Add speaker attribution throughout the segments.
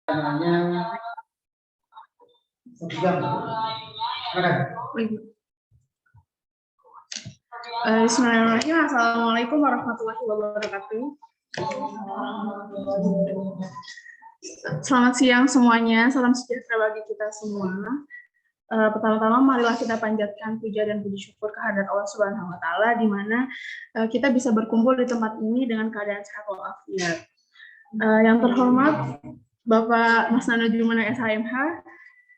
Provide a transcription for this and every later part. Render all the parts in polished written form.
Speaker 1: namanya sejam.
Speaker 2: Bismillahirrahmanirrahim. Assalamualaikum warahmatullahi wabarakatuh. Selamat siang semuanya. Salam sejahtera bagi kita semua. Pertama-tama marilah kita panjatkan puja dan puji syukur kehadirat Allah Subhanahu wa taala di mana kita bisa berkumpul di tempat ini dengan keadaan sehat walafiat. Yang terhormat Bapak Mas Nano Jumana SHMH,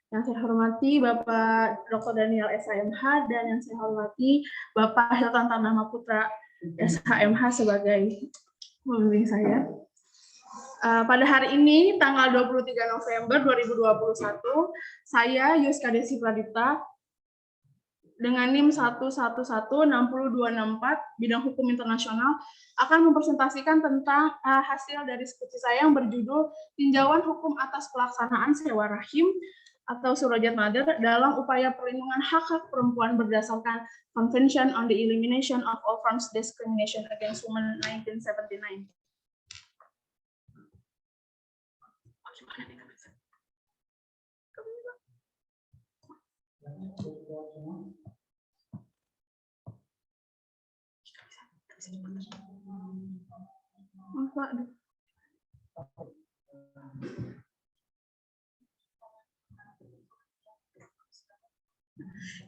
Speaker 2: yang saya hormati Bapak Dr. Daniel SHMH, dan yang saya hormati Bapak Hilton Tanama Putra SHMH sebagai pembimbing saya. Pada hari ini, tanggal 23 November 2021, saya Yuska Desi Pradipta dengan NIM 111-60264 bidang hukum internasional akan mempresentasikan tentang hasil dari skripsi saya yang berjudul Tinjauan Hukum atas Pelaksanaan Sewa Rahim atau Surrogate Mother dalam upaya perlindungan hak-hak perempuan berdasarkan Convention on the Elimination of All Forms of Discrimination Against Women 1979.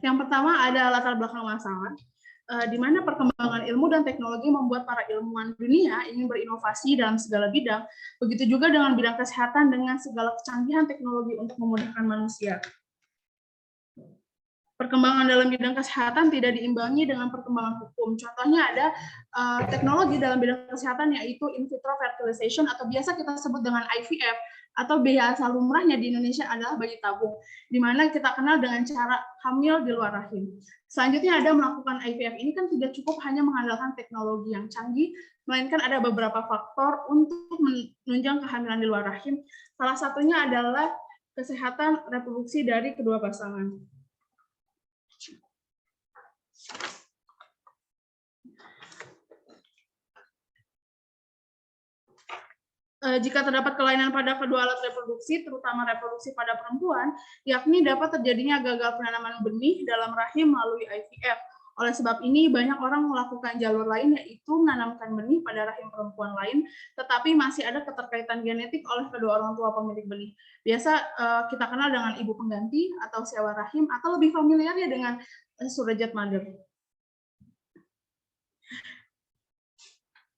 Speaker 2: Yang pertama ada latar belakang masalah, di mana perkembangan ilmu dan teknologi membuat para ilmuwan dunia ingin berinovasi dalam segala bidang, begitu juga dengan bidang kesehatan dengan segala kecanggihan teknologi untuk memudahkan manusia. Perkembangan dalam bidang kesehatan tidak diimbangi dengan perkembangan hukum. Contohnya ada teknologi dalam bidang kesehatan yaitu in vitro fertilization atau biasa kita sebut dengan IVF, atau biasa lumrahnya di Indonesia adalah bayi tabung, di mana kita kenal dengan cara hamil di luar rahim. Selanjutnya ada melakukan IVF. Ini kan tidak cukup hanya mengandalkan teknologi yang canggih, melainkan ada beberapa faktor untuk menunjang kehamilan di luar rahim. Salah satunya adalah kesehatan reproduksi dari kedua pasangan. Jika terdapat kelainan pada kedua alat reproduksi, terutama reproduksi pada perempuan, yakni dapat terjadinya gagal penanaman benih dalam rahim melalui IVF. Oleh sebab ini, banyak orang melakukan jalur lain, yaitu menanamkan benih pada rahim perempuan lain, tetapi masih ada keterkaitan genetik oleh kedua orang tua pemilik benih. Biasa kita kenal dengan ibu pengganti atau sewa rahim, atau lebih familiarnya dengan surrogate mother.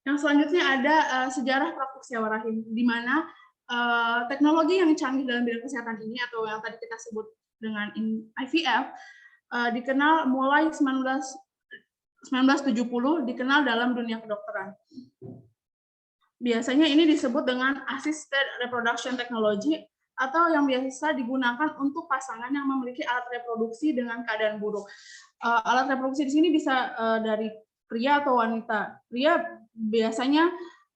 Speaker 2: Yang selanjutnya ada sejarah praktik sewa rahim, di mana teknologi yang canggih dalam bidang kesehatan ini, atau yang tadi kita sebut dengan IVF, dikenal mulai 1970, dikenal dalam dunia kedokteran. Biasanya ini disebut dengan assisted reproduction technology, atau yang biasa digunakan untuk pasangan yang memiliki alat reproduksi dengan keadaan buruk. Alat reproduksi di sini bisa dari pria atau wanita. Pria biasanya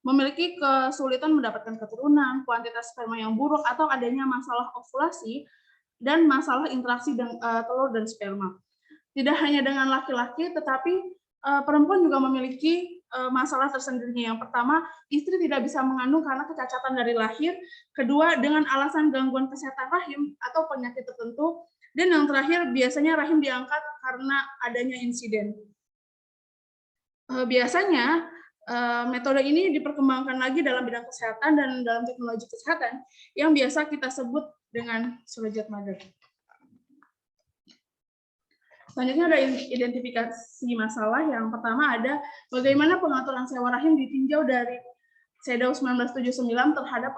Speaker 2: memiliki kesulitan mendapatkan keturunan, kuantitas sperma yang buruk, atau adanya masalah ovulasi dan masalah interaksi dengan telur dan sperma. Tidak hanya dengan laki-laki, tetapi perempuan juga memiliki masalah tersendirinya. Yang pertama, istri tidak bisa mengandung karena kecacatan dari lahir. Kedua, dengan alasan gangguan kesehatan rahim atau penyakit tertentu. Dan yang terakhir, biasanya rahim diangkat karena adanya insiden. Biasanya metode ini diperkembangkan lagi dalam bidang kesehatan dan dalam teknologi kesehatan yang biasa kita sebut dengan surrogate mother. Selanjutnya ada identifikasi masalah. Yang pertama ada bagaimana pengaturan sewa rahim ditinjau dari CEDAW 1979 terhadap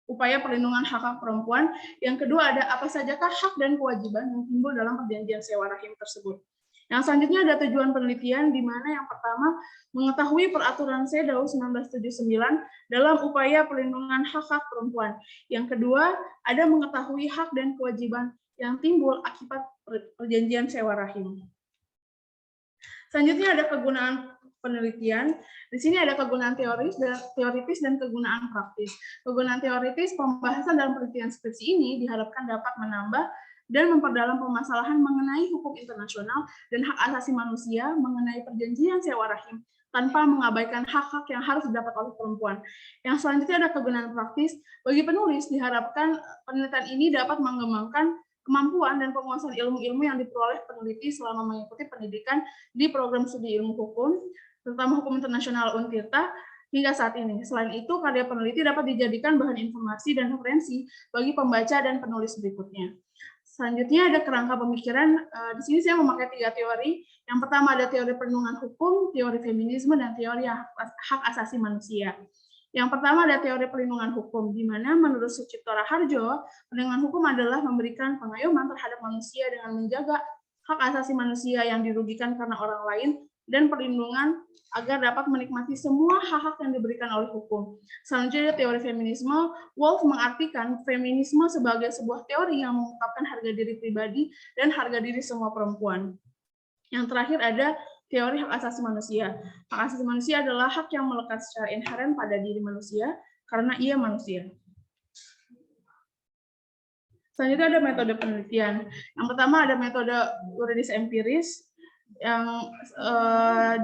Speaker 2: upaya perlindungan hak-hak perempuan. Yang kedua ada apa sajakah hak dan kewajiban yang timbul dalam perjanjian sewa rahim tersebut. Yang selanjutnya ada tujuan penelitian, di mana yang pertama mengetahui peraturan CEDAW 1979 dalam upaya perlindungan hak-hak perempuan. Yang kedua ada mengetahui hak dan kewajiban yang timbul akibat perjanjian sewa rahim. Selanjutnya ada kegunaan penelitian. Di sini ada kegunaan teoritis dan kegunaan praktis. Kegunaan teoritis, pembahasan dalam penelitian skripsi ini diharapkan dapat menambah dan memperdalam permasalahan mengenai hukum internasional dan hak asasi manusia mengenai perjanjian sewa rahim tanpa mengabaikan hak-hak yang harus didapat oleh perempuan. Yang selanjutnya ada kegunaan praktis. Bagi penulis, diharapkan penelitian ini dapat mengembangkan kemampuan dan penguasaan ilmu-ilmu yang diperoleh peneliti selama mengikuti pendidikan di program studi ilmu hukum, terutama hukum internasional Untirta, hingga saat ini. Selain itu, karya peneliti dapat dijadikan bahan informasi dan referensi bagi pembaca dan penulis berikutnya. Selanjutnya ada kerangka pemikiran. Di sini saya memakai 3 teori. Yang pertama ada teori perlindungan hukum, teori feminisme, dan teori hak asasi manusia. Yang pertama ada teori perlindungan hukum, di mana menurut Sucipto Raharjo, perlindungan hukum adalah memberikan pengayoman terhadap manusia dengan menjaga hak asasi manusia yang dirugikan karena orang lain, dan perlindungan agar dapat menikmati semua hak-hak yang diberikan oleh hukum. Selanjutnya teori feminisme. Wolf mengartikan feminisme sebagai sebuah teori yang mengungkapkan harga diri pribadi dan harga diri semua perempuan. Yang terakhir ada teori hak asasi manusia. Hak asasi manusia adalah hak yang melekat secara inheren pada diri manusia karena ia manusia. Selanjutnya ada metode penelitian. Yang pertama ada metode yuridis empiris. Yang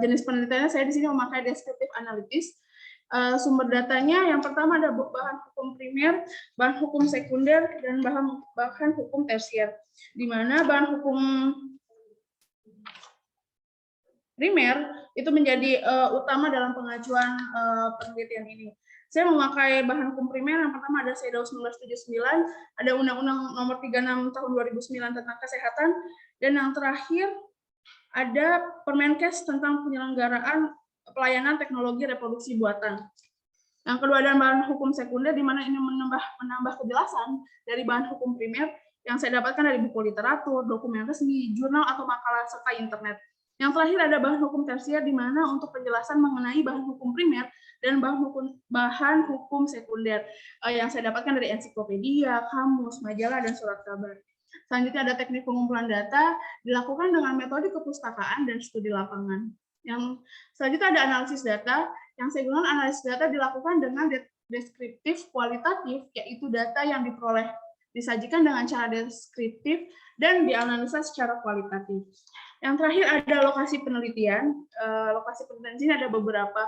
Speaker 2: jenis penelitiannya saya di sini memakai deskriptif analitis. Sumber datanya yang pertama ada bahan hukum primer, bahan hukum sekunder, dan bahan hukum tersier. Di mana bahan hukum primer itu menjadi utama dalam pengajuan penelitian ini. Saya memakai bahan hukum primer. Yang pertama ada CEDAW 1979, ada Undang-Undang Nomor 36 Tahun 2009 tentang Kesehatan, dan yang terakhir ada Permenkes tentang penyelenggaraan pelayanan teknologi reproduksi buatan. Yang kedua ada bahan hukum sekunder, di mana ini menambah kejelasan dari bahan hukum primer yang saya dapatkan dari buku literatur, dokumen resmi, jurnal atau makalah serta internet. Yang terakhir ada bahan hukum tersier, di mana untuk penjelasan mengenai bahan hukum primer dan bahan hukum sekunder yang saya dapatkan dari ensiklopedia, kamus, majalah, dan surat kabar. Selanjutnya ada teknik pengumpulan data, dilakukan dengan metode kepustakaan dan studi lapangan. Yang selanjutnya ada analisis data. Yang saya gunakan analisis data dilakukan dengan deskriptif kualitatif, yaitu data yang diperoleh disajikan dengan cara deskriptif dan dianalisa secara kualitatif. Yang terakhir ada lokasi penelitian. Lokasi penelitian ini ada beberapa.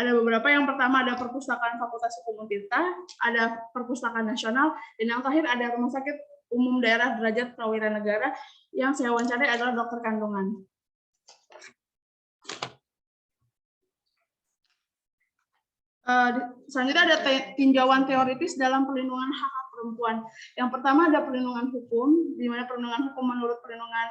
Speaker 2: Yang pertama ada Perpustakaan Fakultas Hukum Untirta, ada Perpustakaan Nasional, dan yang terakhir ada Rumah Sakit Umum Daerah Derajat Prawira Negara. Yang saya wawancarai adalah dokter kandungan. Selanjutnya ada tinjauan teoritis dalam perlindungan hak-hak perempuan. Yang pertama ada perlindungan hukum, di mana perlindungan hukum menurut perlindungan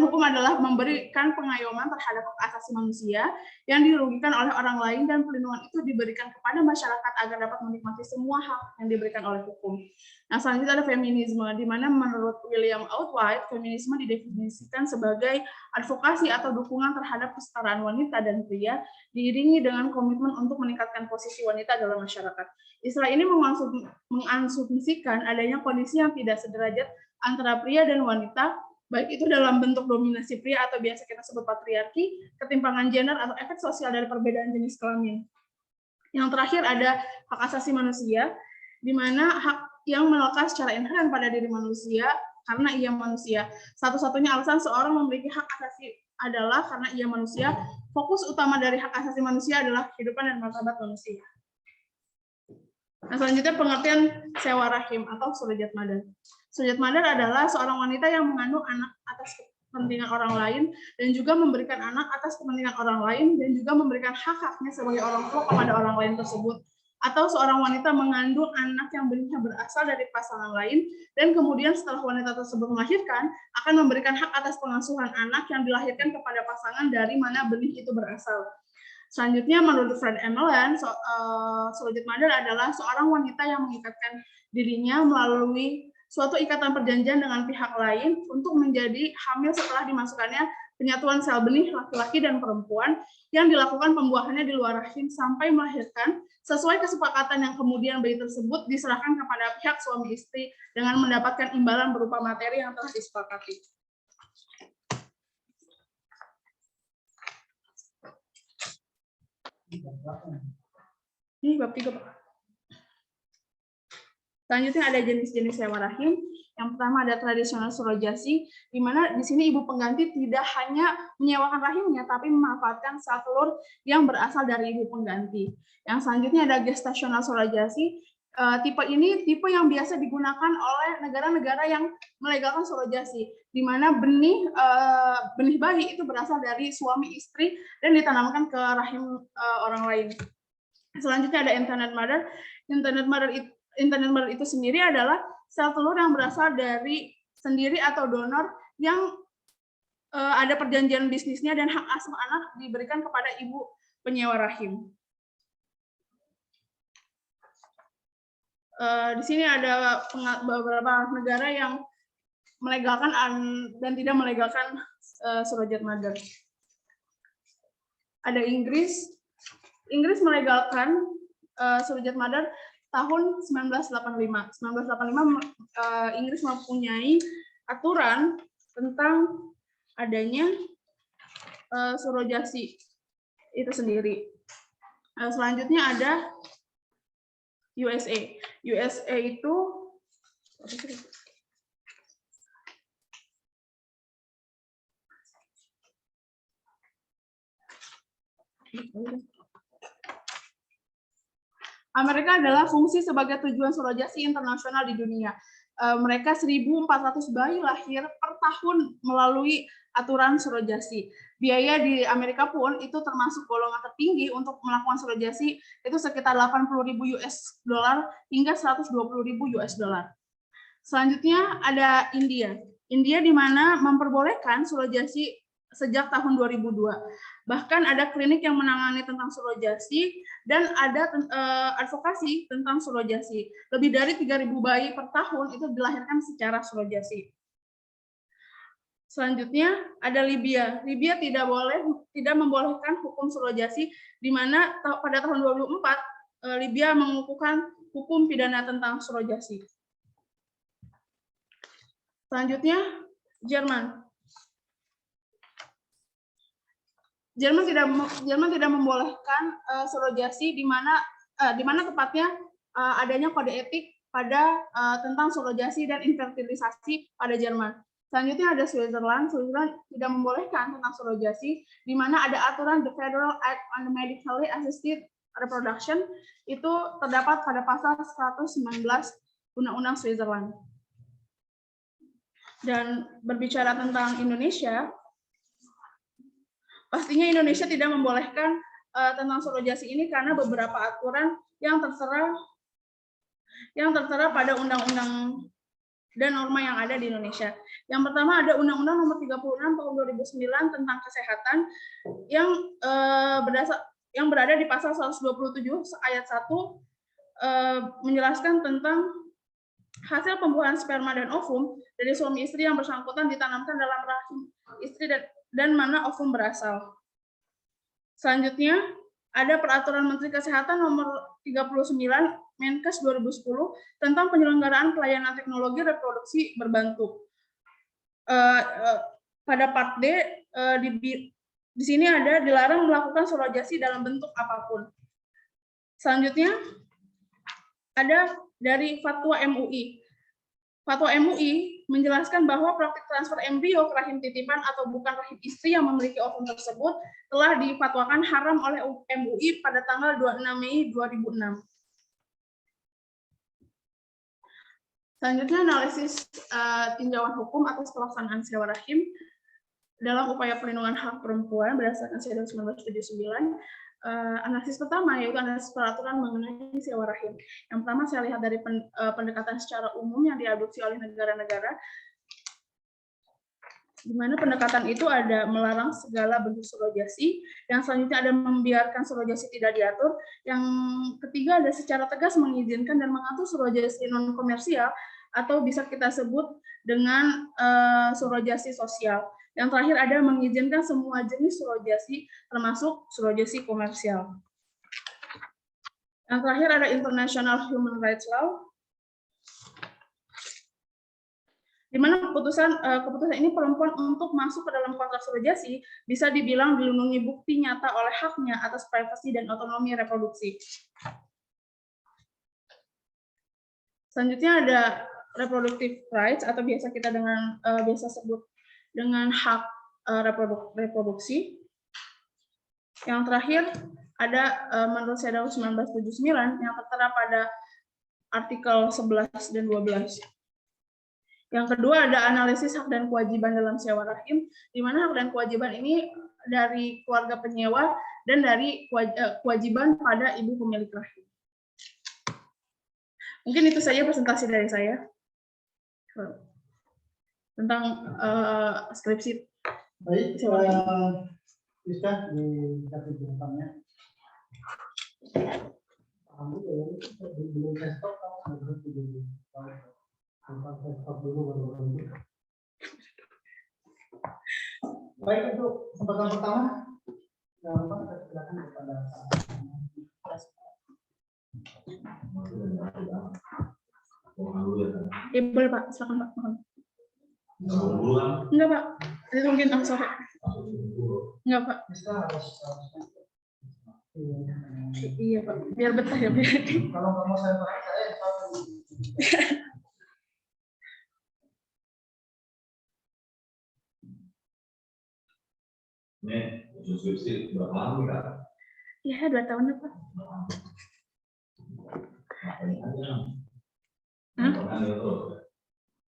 Speaker 2: hukum adalah memberikan pengayoman terhadap hak asasi manusia yang dirugikan oleh orang lain, dan perlindungan itu diberikan kepada masyarakat agar dapat menikmati semua hak yang diberikan oleh hukum. Nah, selanjutnya ada feminisme, di mana menurut William Outwhite, feminisme didefinisikan sebagai advokasi atau dukungan terhadap kesetaraan wanita dan pria, diiringi dengan komitmen untuk meningkatkan posisi wanita dalam masyarakat. Istilah ini mengasumsikan adanya kondisi yang tidak sederajat antara pria dan wanita, baik itu dalam bentuk dominasi pria atau biasa kita sebut patriarki, ketimpangan gender, atau efek sosial dari perbedaan jenis kelamin. Yang terakhir ada hak asasi manusia, di mana hak yang melekat secara inheren pada diri manusia karena ia manusia. Satu-satunya alasan seorang memiliki hak asasi adalah karena ia manusia. Fokus utama dari hak asasi manusia adalah kehidupan dan martabat manusia. Nah, selanjutnya pengertian sewa rahim atau surrogate mother. Surrogate mother adalah seorang wanita yang mengandung anak atas kepentingan orang lain dan juga memberikan anak atas kepentingan orang lain dan juga memberikan hak-haknya sebagai orang tua kepada orang lain tersebut. Atau seorang wanita mengandung anak yang benihnya berasal dari pasangan lain dan kemudian setelah wanita tersebut melahirkan akan memberikan hak atas pengasuhan anak yang dilahirkan kepada pasangan dari mana benih itu berasal. Selanjutnya, menurut Fred Emelan, surrogate mother adalah seorang wanita yang mengikatkan dirinya melalui suatu ikatan perjanjian dengan pihak lain untuk menjadi hamil setelah dimasukkannya penyatuan sel benih laki-laki dan perempuan yang dilakukan pembuahannya di luar rahim sampai melahirkan sesuai kesepakatan yang kemudian bayi tersebut diserahkan kepada pihak suami istri dengan mendapatkan imbalan berupa materi yang telah disepakati. Ini bab 3, Pak. Selanjutnya ada jenis-jenis sewa rahim. Yang pertama ada tradisional surogasi, di mana di sini ibu pengganti tidak hanya menyewakan rahimnya, tapi memanfaatkan sel telur yang berasal dari ibu pengganti. Yang selanjutnya ada gestasional surogasi. Tipe ini tipe yang biasa digunakan oleh negara-negara yang melegalkan surogasi, di mana benih bayi itu berasal dari suami istri dan ditanamkan ke rahim orang lain. Selanjutnya ada intended mother. Intended mother itu sendiri adalah sel telur yang berasal dari sendiri atau donor yang ada perjanjian bisnisnya dan hak asuh anak diberikan kepada ibu penyewa rahim. Di sini ada beberapa negara yang melegalkan dan tidak melegalkan surrogate mother. Ada Inggris. Inggris melegalkan surrogate mother tahun 1985. 1985 Inggris mempunyai aturan tentang adanya surogasi itu sendiri. Selanjutnya ada USA. USA itu Amerika adalah fungsi sebagai tujuan surogasi internasional di dunia. Mereka 1.400 bayi lahir per tahun melalui aturan surogasi. Biaya di Amerika pun itu termasuk golongan tertinggi untuk melakukan surogasi, itu sekitar 80.000 US dollar hingga 120.000 US dollar. Selanjutnya ada India. India di mana memperbolehkan surogasi sejak tahun 2002. Bahkan ada klinik yang menangani tentang surogasi dan ada advokasi tentang surogasi. Lebih dari 3.000 bayi per tahun itu dilahirkan secara surogasi. Selanjutnya ada Libya. Libya tidak membolehkan hukum surogasi, di mana pada tahun 2004 Libya mengukuhkan hukum pidana tentang surogasi. Selanjutnya Jerman. Jerman tidak membolehkan surogasi, di mana tepatnya adanya kode etik pada tentang surogasi dan infertilisasi pada Jerman. Selanjutnya ada Switzerland. Switzerland tidak membolehkan tentang surogasi, di mana ada aturan the Federal Act on the Medically Assisted Reproduction, itu terdapat pada pasal 119 Undang-Undang Switzerland. Dan berbicara tentang Indonesia, pastinya Indonesia tidak membolehkan tentang surogasi ini karena beberapa aturan yang tertera pada undang-undang dan norma yang ada di Indonesia. Yang pertama ada Undang-Undang Nomor 36 Tahun 2009 tentang kesehatan yang berada di pasal 127 ayat 1 menjelaskan tentang hasil pembuahan sperma dan ovum dari suami istri yang bersangkutan ditanamkan dalam rahim istri dan mana ovum berasal. Selanjutnya ada Peraturan Menteri Kesehatan Nomor 39 Menkes 2010 tentang penyelenggaraan pelayanan teknologi reproduksi berbentuk. Pada part D di sini ada dilarang melakukan surogasi dalam bentuk apapun. Selanjutnya ada dari Fatwa MUI. Fatwa MUI menjelaskan bahwa praktik transfer embrio ke rahim titipan atau bukan rahim istri yang memiliki ovum tersebut telah difatwakan haram oleh MUI pada tanggal 26 Mei 2006. Selanjutnya analisis tinjauan hukum atas pelaksanaan sewa rahim dalam upaya pelindungan hak perempuan berdasarkan Serial 1979. Analisis pertama yaitu analisis peraturan mengenai sewa rahim. Yang pertama saya lihat dari pendekatan secara umum yang diadopsi oleh negara-negara, di mana pendekatan itu ada melarang segala bentuk surogasi, yang selanjutnya ada membiarkan surogasi tidak diatur, yang ketiga ada secara tegas mengizinkan dan mengatur surogasi non komersial atau bisa kita sebut dengan surogasi sosial. Yang terakhir ada mengizinkan semua jenis surogasi termasuk surogasi komersial. Yang terakhir ada International Human Rights Law, di mana keputusan ini perempuan untuk masuk ke dalam kontrak surogasi bisa dibilang dilindungi bukti nyata oleh haknya atas privasi dan otonomi reproduksi. Selanjutnya ada reproductive rights atau biasa kita biasa sebut dengan hak reproduksi. Yang terakhir ada menurut CEDAW 1979 yang tertera pada artikel 11 dan 12. Yang kedua ada analisis hak dan kewajiban dalam sewa rahim, di mana hak dan kewajiban ini dari keluarga penyewa dan dari kewajiban pada ibu pemilik rahim. Mungkin itu saja presentasi dari saya tentang skripsi.
Speaker 1: Baik, bisa dikasih jawabannya. Belum tes stop, harus dulu. Tes stop dulu baru lanjut. Baik, untuk kesempatan pertama, silakan kepada
Speaker 2: boleh Pak, silakan Pak. Enggak Pak, itu mungkin sore. Enggak Pak. Iya Pak, biar betah ya.
Speaker 1: Kalau kamu saya
Speaker 3: Ini subskripsi berapa lama nih Kak?
Speaker 2: Iya, 2 tahun ya Pak.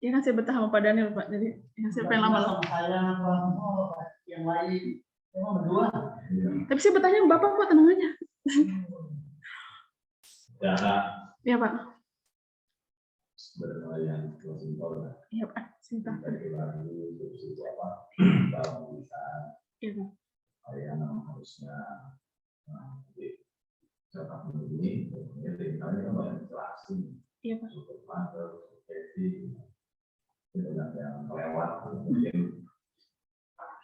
Speaker 2: Ya kan saya betah sama Pak Daniel Pak, jadi ya, saya pengen lama-lama.
Speaker 1: Saya yang lain memang berdua.
Speaker 2: Tapi saya betahnya Bapak Pak, tenang aja.
Speaker 3: Ya Kak.
Speaker 2: Iya Pak.
Speaker 3: Yang closing call.
Speaker 2: Iya Pak, cerita.
Speaker 3: Subskripsi apa? Kalau bisa.
Speaker 2: Iya Pak.
Speaker 3: Yang harusnya cetak ini, kemudian kami kan banyak jelasin.
Speaker 2: Iya Pak.
Speaker 3: Untuk master, jadi banyak yang lewat, mungkin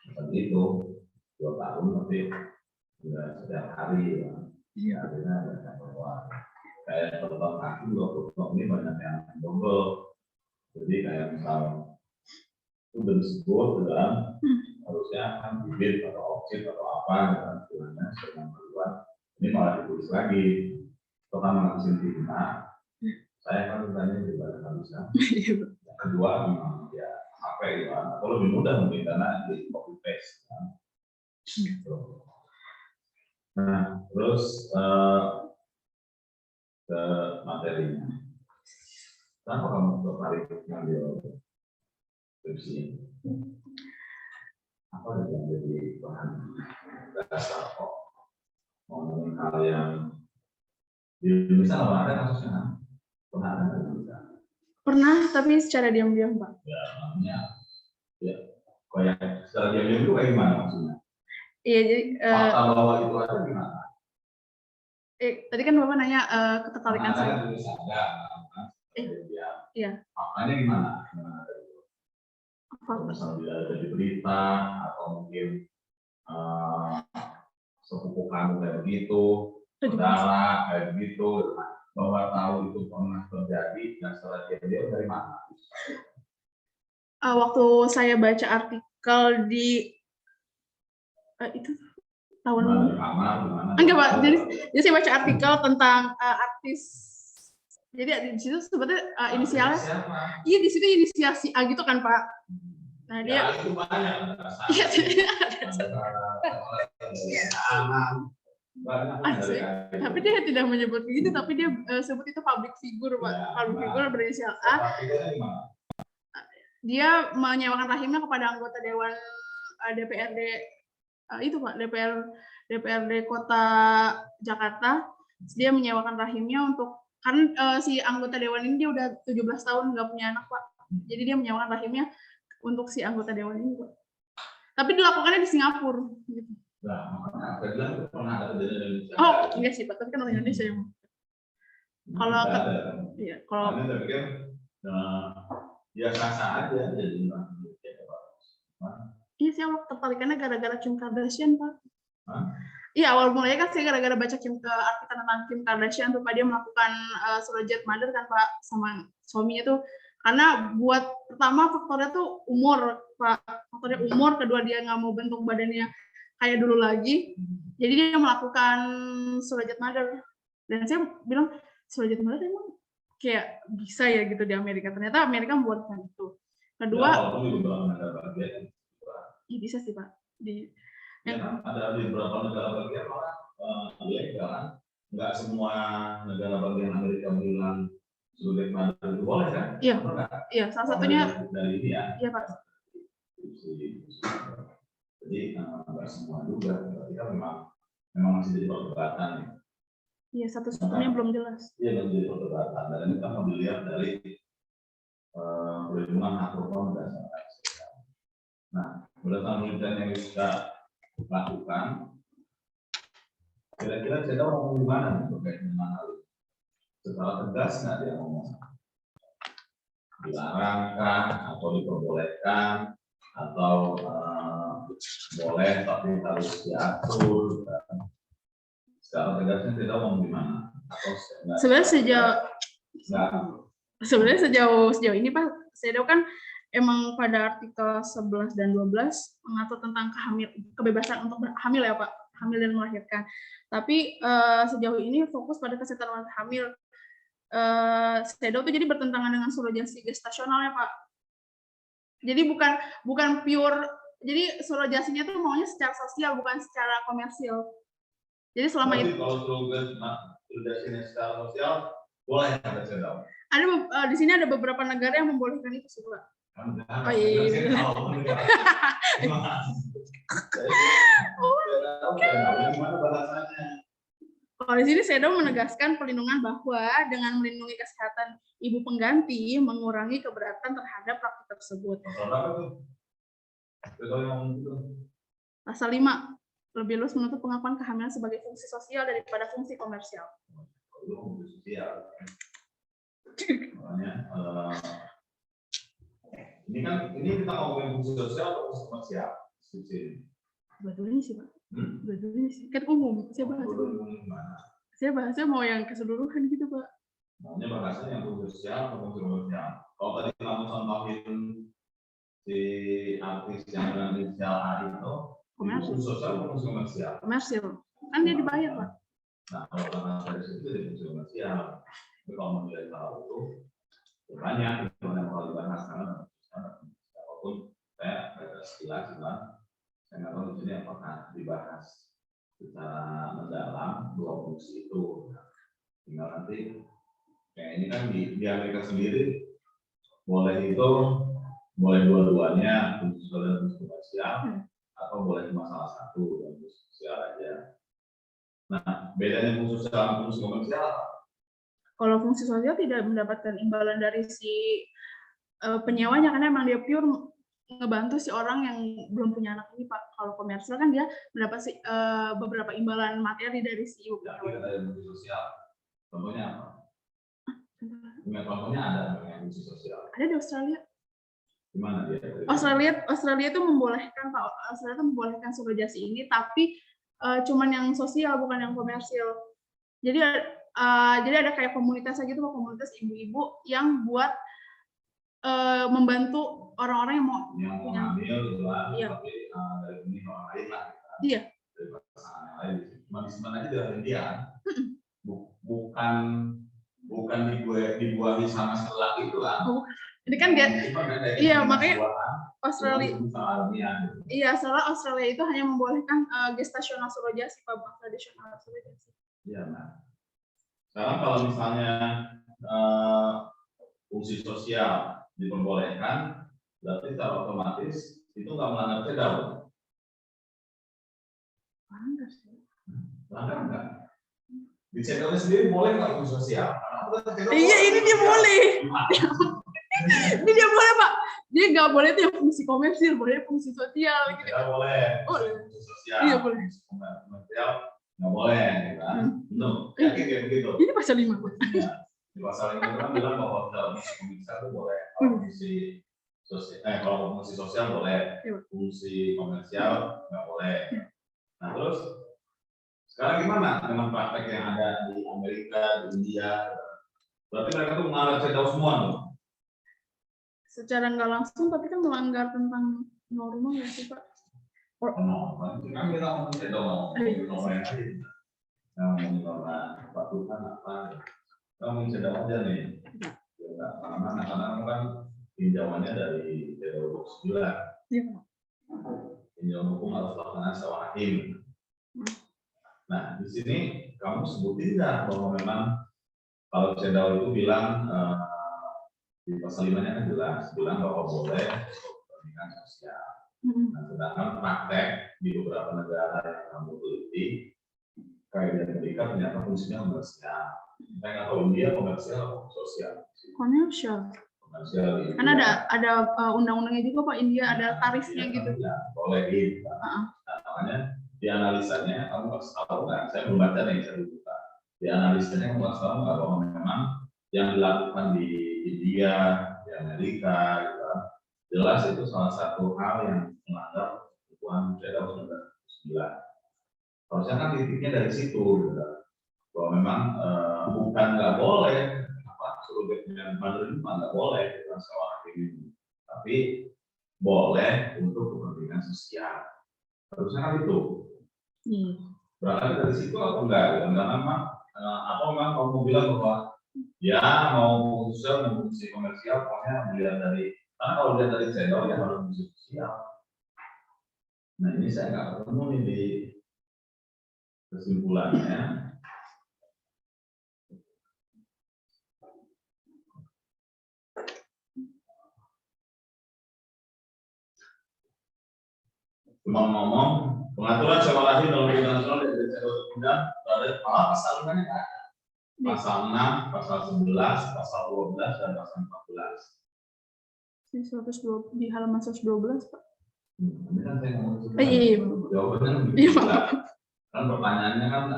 Speaker 3: seperti itu 2 tahun tapi setiap hari ya, akhirnya banyak lewat. Kayak terbang kaki 20 ini banyak yang double. Jadi kayak misal itu udah disebut dalam harusnya kan bibit atau objek atau apa dengan dengan keluar ini malah ditulis lagi terutama ngabisin tinta. Saya kan tanya juga nggak bisa. Yang kedua memang ya HP ya atau lebih mudah mungkin karena di copy paste kan. Nah terus ke materinya. Kenapa kamu tertarik ngambil skripsi ini? Apa yang jadi bahan dasar kok ngomongin hal yang di Indonesia nggak ada kasusnya? Pernah ada di Indonesia?
Speaker 2: Pernah, tapi secara diam-diam Pak.
Speaker 3: Ya, namanya ya kayak secara diam-diam itu kayak gimana maksudnya?
Speaker 2: Iya, jadi
Speaker 3: fakta bahwa itu ada gimana?
Speaker 2: Tadi kan Bapak nanya ketertarikan saya. Iya.
Speaker 3: Faktanya gimana? Misalnya ada di berita atau mungkin sepupu kamu kayak begitu, saudara kayak begitu, bahwa tahu itu pernah terjadi dan setelah dia dari mana?
Speaker 2: Waktu saya baca artikel di itu tahun enggak Pak, jadi saya baca artikel tentang artis. Jadi di situ sebetulnya inisialnya, iya di situ inisial si A gitu kan Pak. Nah dia,
Speaker 3: itu banyak.
Speaker 2: Tapi dia tidak menyebut begitu, tapi dia sebut itu public figure Pak, public figure berinisial A. Dia menyewakan rahimnya kepada anggota Dewan DPRD itu Pak, DPRD Kota Jakarta. Dia menyewakan rahimnya untuk kan si anggota dewan ini dia udah 17 tahun nggak punya anak Pak, jadi dia menyewakan rahimnya untuk si anggota dewan ini Pak. Tapi dilakukannya di Singapura. Gitu.
Speaker 3: Nah, makanya saya bilang pernah ada di Indonesia.
Speaker 2: Oh enggak sih Pak, tapi kan orang Indonesia yang. Kalau iya kalau.
Speaker 3: Saya pikir ya sah aja jadi.
Speaker 2: Iya sih awal tertarikannya gara-gara Kim Kardashian Pak.
Speaker 3: Hah?
Speaker 2: Iya, awal mulanya kan saya gara-gara baca artikel tentang Kim Kardashian tuh Pak, dia melakukan surrogate mother kan Pak sama suaminya tuh, karena buat pertama faktornya tuh umur Pak, faktornya umur, kedua dia nggak mau bentuk badannya kayak dulu lagi, jadi dia melakukan surrogate mother. Dan saya bilang surrogate mother emang kayak bisa ya gitu di Amerika. Ternyata Amerika membolehkan itu. Kedua,
Speaker 3: walaupun di beberapa negara bagian
Speaker 2: ya bisa sih Pak.
Speaker 3: ya kan ada di beberapa negara bagian malah ilegal kan. Nggak semua negara bagian Amerika bilang sudah itu boleh kan?
Speaker 2: Iya, iya. Salah satunya
Speaker 3: dari ini ya.
Speaker 2: Iya Pak.
Speaker 3: Jadi nggak semua juga. Berarti kan memang masih jadi perdebatan.
Speaker 2: Iya, satu-satunya belum jelas.
Speaker 3: Iya, belum jadi perdebatan. Dan kita mau dilihat dari perlindungan hak korban berdasarkan. Nah, berdasarkan penelitian yang kita lakukan, kira-kira saya tahu ngomong gimana nih terkait dengan hal ini. Secara tegas nggak dia ngomong? Dilarangkan atau diperbolehkan atau boleh tapi harus diatur? Secara tegasnya tidak ngomong gimana? Atau
Speaker 2: sebenarnya sejauh ini Pak, saya tahu kan emang pada artikel 11 dan 12 mengatur tentang kebebasan untuk hamil ya Pak, hamil dan melahirkan. Tapi sejauh ini fokus pada kesehatan wanita hamil. Saya tahu itu jadi bertentangan dengan surogasi gestasional ya Pak. Jadi bukan pure, jadi surogasinya tuh maunya secara sosial bukan secara komersil. Jadi selama itu
Speaker 3: kalau surogasinya secara sosial boleh ada saya tahu.
Speaker 2: Ada di sini ada beberapa negara yang membolehkan itu sih Pak. Oh iya. Kalau di sini Sedo menegaskan perlindungan bahwa dengan melindungi kesehatan ibu pengganti mengurangi keberatan terhadap praktik tersebut. Pasal 5 lebih luas menuntut pengakuan kehamilan sebagai fungsi sosial daripada fungsi komersial.
Speaker 3: Makanya, ini kita ngomongin fungsi sosial atau fungsi komersial?
Speaker 2: Dua-duanya sih Pak. Dua-duanya sih. Kan umum. Saya bahasnya mau yang keseluruhan gitu Pak.
Speaker 3: Maunya bahasanya yang fungsi sosial atau fungsi komersial. Kalau tadi kamu contohin si artis yang dengan inisial A itu, fungsi sosial atau fungsi komersial?
Speaker 2: Komersial. Kan dia dibayar Pak.
Speaker 3: Nah, kalau karena dari situ jadi fungsi komersial. Tapi kalau mau dilihat hal itu, banyak yang mau dibahas karena apapun saya sekilas saya nggak tahu di sini apakah dibahas secara mendalam dua fungsi itu. Tinggal nanti kayak ini kan di Amerika sendiri boleh dua-duanya fungsi sosial dan fungsi komersial atau boleh cuma salah satu dan fungsi sosial aja. Nah, bedanya fungsi sosial dan fungsi komersial apa?
Speaker 2: Kalau fungsi sosial tidak mendapatkan imbalan dari si penyewanya karena emang dia pure ngebantu si orang yang belum punya anak ini Pak. Kalau komersial kan dia mendapat beberapa imbalan materi dari si ibu.
Speaker 3: Tidak ada fungsi sosial. Contohnya apa? Contohnya ada fungsi sosial.
Speaker 2: Ada di Australia.
Speaker 3: Di mana dia?
Speaker 2: Australia itu membolehkan Pak. Australia itu membolehkan surogasi ini, tapi cuman yang sosial bukan yang komersial. Jadi ada kayak komunitas aja tuh, komunitas ibu-ibu yang buat membantu orang-orang yang mau
Speaker 3: hamil gitu lah,
Speaker 2: iya.
Speaker 3: Tapi dari ini orang lain lah.
Speaker 2: Iya.
Speaker 3: Dari pasangan yang lain. Cuma di sana aja dari dia. Bukan dibuahi sama selak itu lah.
Speaker 2: Ini kan dia. Iya, makanya Australia. Iya, soalnya Australia itu hanya membolehkan gestasional surogasi, Pak, tradisional surogasi.
Speaker 3: Iya, nah. Sekarang kalau misalnya fungsi sosial diperbolehkan, berarti secara otomatis itu nggak melanggar CEDAW. Melanggar enggak? Di CEDAW sendiri boleh nggak fungsi sosial?
Speaker 2: Iya, ini dia boleh. Ini dia boleh Pak. Dia nggak boleh tuh yang fungsi komersil, boleh fungsi sosial. Gitu.
Speaker 3: Ya boleh. Fungsi sosial.
Speaker 2: Iya boleh.
Speaker 3: Komersial nggak boleh, kan? Betul. Yakin kayak begitu.
Speaker 2: Ini pasal 5 Pak.
Speaker 3: Di pasal 5 kan bilang bahwa dalam fungsi komersial itu boleh. Fungsi sosial, kalau fungsi sosial boleh. Fungsi komersial nggak boleh. Nah terus sekarang gimana dengan praktek yang ada di Amerika, di India? Berarti mereka tuh melanggar CEDAW semua tuh.
Speaker 2: Secara nggak langsung, tapi kan melanggar tentang norma nggak sih Pak?
Speaker 3: Kan kita ngomong CEDAW, norma yang tadi. Yang ngomong norma kepatuhan apa? Kamu CEDAW aja nih. Ya, karena kamu kan tinjauannya dari CEDAW 9.
Speaker 2: Iya.
Speaker 3: Tinjauan hukum harus pelaksanaan sewa hakim. Nah, di sini kamu sebutin nggak bahwa memang kalau CEDAW itu bilang di pasal 5-nya kan jelas bilang bahwa boleh kepentingan sosial. Nah, sedangkan praktek di beberapa negara yang kamu teliti, kayak di Amerika ternyata fungsinya komersial. Saya nggak tahu India komersial atau sosial.
Speaker 2: Komersial.
Speaker 3: Komersial.
Speaker 2: Kan ada undang-undangnya juga Pak, India ada tarifnya
Speaker 3: ya,
Speaker 2: gitu.
Speaker 3: Ya, boleh gitu. Nah, makanya di analisanya kamu harus tahu nggak? Saya belum baca nih, saya buka. Di analisanya kamu harus tahu nggak bahwa memang yang dilakukan di India, di Amerika, gitu, jelas itu salah satu hal yang melanggar ketentuan CEDAW 9. Harusnya kan titiknya dari situ, gitu. Bahwa memang bukan nggak boleh suruh dengan menerima nggak boleh sewa hakim, tapi boleh untuk kepentingan sosial. Harusnya kan itu. Berangkat dari situ atau enggak? Karena memang apa memang kamu bilang bahwa ya mau sosial mau fungsi komersial, pokoknya dilihat dari karena kalau dilihat dari CEDAW ya harus fungsi sosial. Nah ini saya nggak ketemu nih di kesimpulannya. Cuma ngomong pengaturan sewa hakim dalam undang nasional dari CEDAW undang malah pasal nggak ada. Pasal 6, pasal 11, pasal 12 dan pasal 14.
Speaker 2: Di halaman 112 Pak.
Speaker 3: Ini kan saya ngomong
Speaker 2: Iya.
Speaker 3: jawabannya begitu. Kan pertanyaannya kan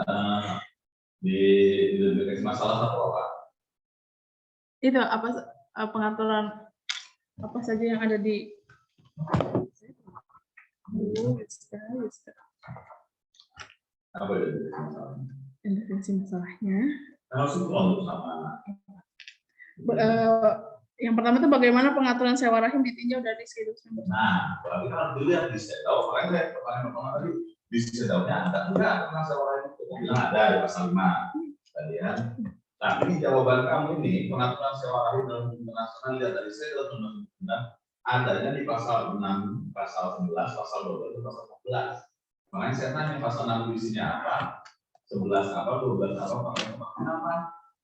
Speaker 3: di deteksi masalah satu apa?
Speaker 2: Itu apa pengaturan apa saja yang ada di
Speaker 3: Apa itu deteksi masalahnya?
Speaker 2: definisi masalahnya.
Speaker 3: Harus itu untuk sama.
Speaker 2: Yang pertama itu bagaimana pengaturan sewa rahim ditinjau dari segi.
Speaker 3: Nah, berarti kan harus dilihat di CEDAW. Makanya saya pertanyaan pertama tadi di CEDAW-nya ada enggak tentang sewa rahim itu? Bilang ada di pasal 5 tadi ya. Tapi jawaban kamu ini pengaturan sewa rahim dalam hukum nasional lihat dari CEDAW undang-undang adanya di pasal 6, pasal 11, pasal 12, dan pasal 14. Makanya saya tanya pasal 6 isinya apa, 11 apa, 12 apa, kenapa?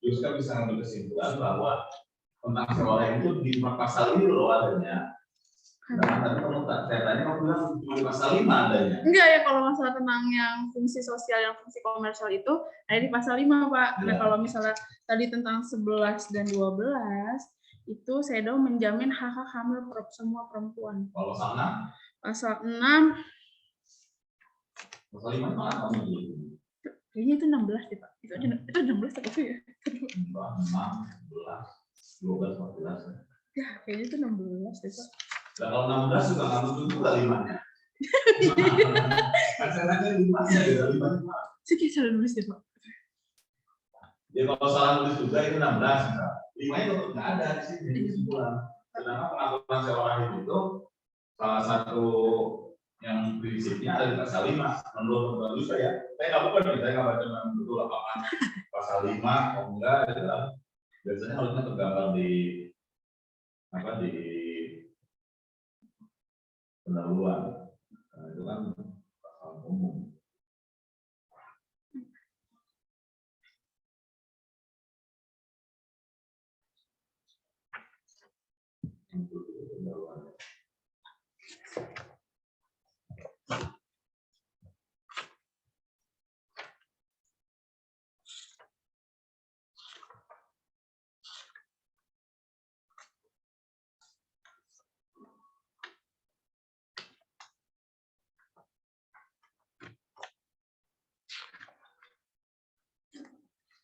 Speaker 3: Justru bisa mengambil kesimpulan bahwa tentang sewa rahim itu di pasal ini loh adanya. Nah, tadi kamu saya tanya kamu bilang di pasal 5 adanya.
Speaker 2: Enggak ya, kalau masalah tentang yang fungsi sosial, yang fungsi komersial itu ada di pasal 5 Pak. Nah kalau misalnya tadi tentang 11 dan 12 itu CEDAW menjamin hak-hak hamil semua perempuan.
Speaker 3: Kalau pasal 6?
Speaker 2: Pasal 6
Speaker 3: pasal 5 malah kamu dulu.
Speaker 2: Kayaknya itu 16 deh Pak. Itu 16 atau itu ya?
Speaker 3: 6, 11, 12, 14.
Speaker 2: Ya, kayaknya itu 16 deh Pak.
Speaker 3: Nah, kalau 16 juga nggak nutup juga 5-nya. Kan saya nanya 5-nya ya, 5-nya.
Speaker 2: Saya kayak salah nulis deh Pak.
Speaker 3: Ya kalau salah nulis juga itu 16. 5-nya tetap nggak ada di sini kesimpulan. Sedangkan pengaturan sewa rahim itu salah satu yang prinsipnya ada di pasal 5. Menurut saya nggak bukan nih, saya nggak baca memang betul apakah pasal 5 atau enggak gitu kan. Biasanya harusnya tergambar di apa di pendahuluan. Nah, itu kan pasal umum.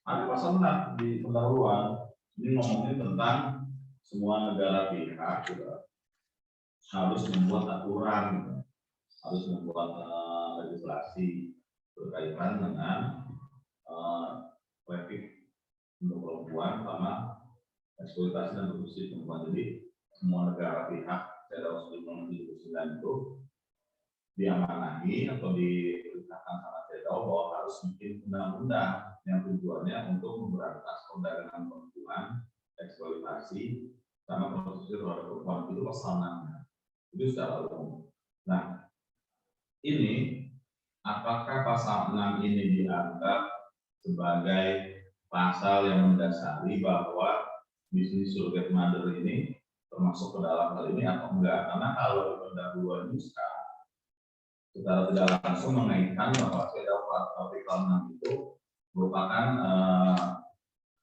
Speaker 3: Ada pasal 6 di pendahuluan ini ngomongin tentang semua negara pihak juga harus membuat aturan, harus membuat legislasi berkaitan dengan traffic untuk perempuan sama eksploitasi dan prostitusi perempuan. Jadi semua negara pihak CEDAW 1979 itu diamanahi atau diperintahkan sama CEDAW bahwa harus bikin undang-undang yang tujuannya untuk memberantas perdagangan perempuan, eksploitasi, sama prostitusi terhadap perempuan. Itu pasal 6 itu secara umum. Nah, ini apakah pasal 6 ini dianggap sebagai pasal yang mendasari bahwa bisnis surrogate mother ini termasuk ke dalam hal ini atau enggak? Karena kalau pendahuluan Yuska secara tidak langsung mengaitkan bahwa artikel 6 itu merupakan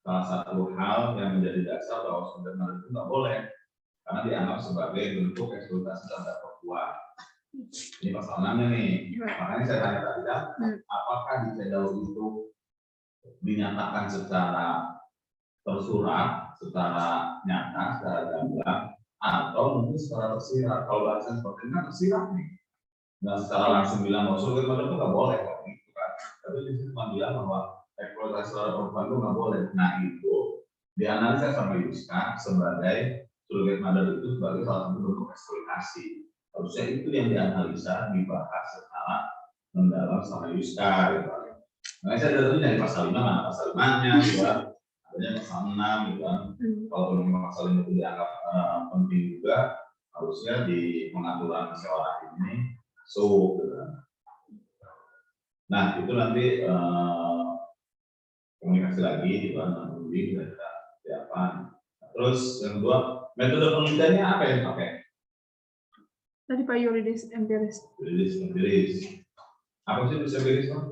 Speaker 3: salah satu hal yang menjadi dasar bahwa surrogate mother itu nggak boleh karena dianggap sebagai bentuk eksploitasi terhadap perempuan. Ini pasal 6-nya nih. Makanya saya tanya tadi kan, apakah di CEDAW itu dinyatakan secara tersurat, secara nyata, secara gamblang, atau mungkin secara tersirat. Kalau bahasa seperti ini kan tersirat nih. Nah, secara langsung bilang bahwa surrogate mother itu nggak boleh, gitu kan. Tapi di sini cuma bilang bahwa eksploitasi terhadap perempuan itu nggak boleh. Nah, itu dianalisa sama Yuska sebagai surrogate mother itu sebagai salah satu bentuk eksploitasi. Harusnya itu yang dianalisa, dibahas secara mendalam sama Yuska, gitu. Nah, saya dari dari pasal 5 mana pasal 5-nya, gitu kan. Adanya pasal 6, gitu kan. Kalau memang pasal 5 itu dianggap penting juga, harusnya di pengaturan musyawarah ini masuk, gitu kan. Nah, itu nanti komunikasi lagi, gitu kan, nanti kita siapa. Terus yang kedua, metode penelitiannya apa yang dipakai?
Speaker 2: Tadi Pak yuridis empiris.
Speaker 3: Yuridis empiris. Apa sih yuridis empiris, Pak?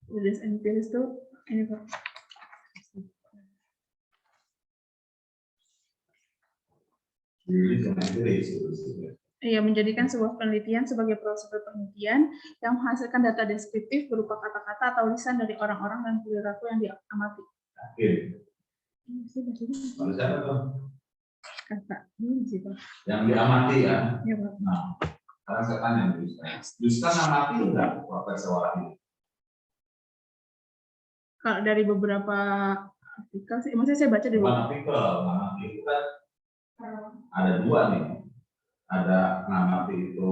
Speaker 2: Yuridis empiris itu ini Pak.
Speaker 3: Yuridis empiris.
Speaker 2: Iya, menjadikan sebuah penelitian sebagai prosedur penelitian yang menghasilkan data deskriptif berupa kata-kata atau lisan dari orang-orang dan perilaku yang diamati.
Speaker 3: Oke. Mana siapa tuh?
Speaker 2: Kata ini sih Pak.
Speaker 3: Yang diamati ya.
Speaker 2: Iya Pak.
Speaker 3: Nah, sekarang saya tanya Yuska ngamati enggak proses sewarah ini?
Speaker 2: Kalau dari beberapa artikel sih, maksudnya saya baca di
Speaker 3: Bukan artikel, ngamati itu kan ada dua nih. Ada ngamati itu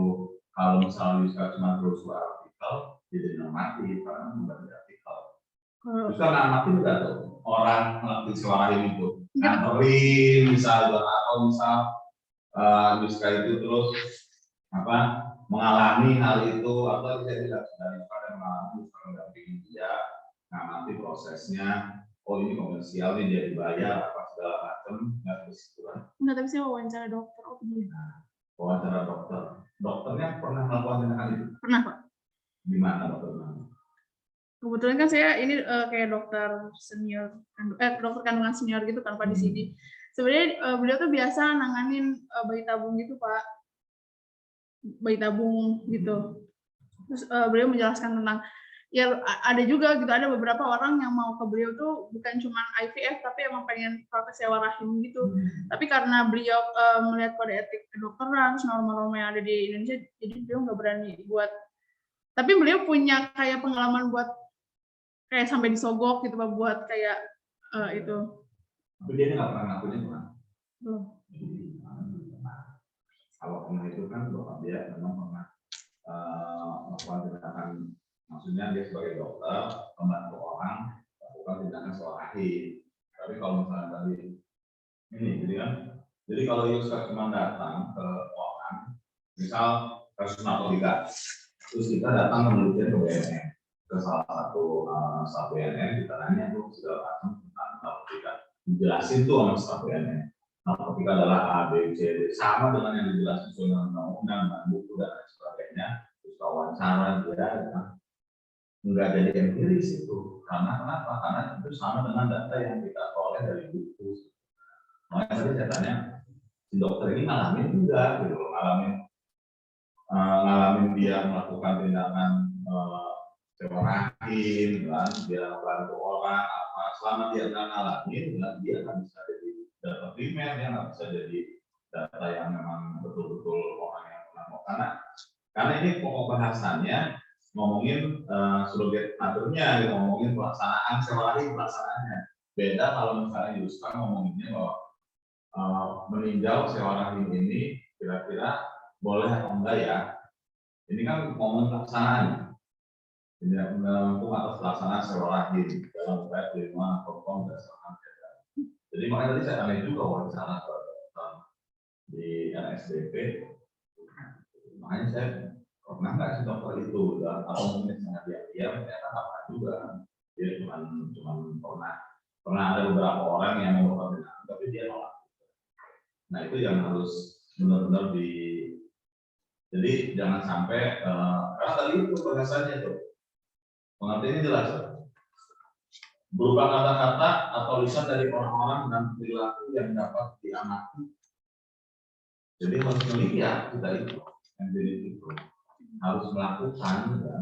Speaker 3: kalau misalnya Yuska cuma terus dua artikel, jadi ngamati karena membaca artikel. Yuska ngamati enggak tuh orang melakukan sewarah ini tuh? Nganterin misalnya atau misal Yuska itu terus mengalami hal itu atau dia tidak daripada mengalami mendampingi dia ngamati prosesnya, oh ini komersial nih dia dibayar apa segala macam nggak bersesuaian.
Speaker 2: Enggak, tapi saya wawancara dokter. Oh begini.
Speaker 3: Wawancara dokter, dokternya pernah melakukan tindakan itu?
Speaker 2: Pernah Pak.
Speaker 3: Di mana dokternya?
Speaker 2: Kebetulan kan saya ini kayak dokter senior, dokter kandungan senior gitu kan Pak di sini. Sebenarnya beliau tuh biasa nanganin bayi tabung gitu Pak, bayi tabung gitu. Terus beliau menjelaskan tentang ya ada juga gitu, ada beberapa orang yang mau ke beliau tuh bukan cuma IVF tapi emang pengen proses sewa rahim gitu. Tapi karena beliau melihat kode etik kedokteran, norma-norma yang ada di Indonesia, jadi beliau nggak berani buat. Tapi beliau punya kayak pengalaman buat kayak sampai disogok gitu Pak, buat kayak itu.
Speaker 3: Tapi dia nggak pernah ngakuin itu kan?
Speaker 2: Belum.
Speaker 3: Kalau pernah itu kan bapak dia memang pernah melakukan tindakan, maksudnya dia sebagai dokter membantu orang melakukan tindakan sewa rahim. Tapi kalau misalnya tadi ini, jadi kalau Yuska cuma datang ke orang, misal kasus narkotika, terus kita datang meneliti ke BNN, ke salah satu BNN, kita nanya tuh segala macam tentang narkotika, dijelasin tuh sama staf BNN. Narkotika adalah A, B, C, D, sama dengan yang dijelaskan sesuai dengan undang-undang dan buku dan lain sebagainya. Terus wawancara dia, nggak jadi empiris itu. Karena kenapa? Karena itu sama dengan data yang kita peroleh dari buku. Makanya tadi saya tanya, si dokter ini ngalamin enggak gitu, ngalamin dia melakukan tindakan sewa rahim, kan? Dia bantu orang apa, selama dia nggak ngalamin, dia nggak bisa jadi data primer, dia nggak bisa jadi data yang memang betul-betul orang yang pernah mau. Karena ini pokok bahasannya ngomongin surrogate mother-nya, gitu, ngomongin pelaksanaan sewa rahim, pelaksanaannya. Beda kalau misalnya Yuska ngomonginnya bahwa meninjau sewa rahim ini kira-kira boleh atau enggak ya. Ini kan ngomong pelaksanaan. tidak menampung atas pelaksanaan sewa lahir dalam upaya pelindungan konform berdasarkan perda. Jadi makanya tadi saya tanya juga wawancara di RSDP, makanya saya pernah nggak sih dokter itu dan atau mungkin sangat diam ternyata apa juga dia cuma pernah ada beberapa orang yang mau koordinasi tapi dia nolak. Nah itu yang harus benar-benar jadi jangan sampai karena tadi itu bahasannya itu pengertiannya jelas berupa kata-kata atau lisan dari orang-orang dan perilaku yang dapat diamati. Jadi harus melihat kita itu empiris itu harus melakukan ya.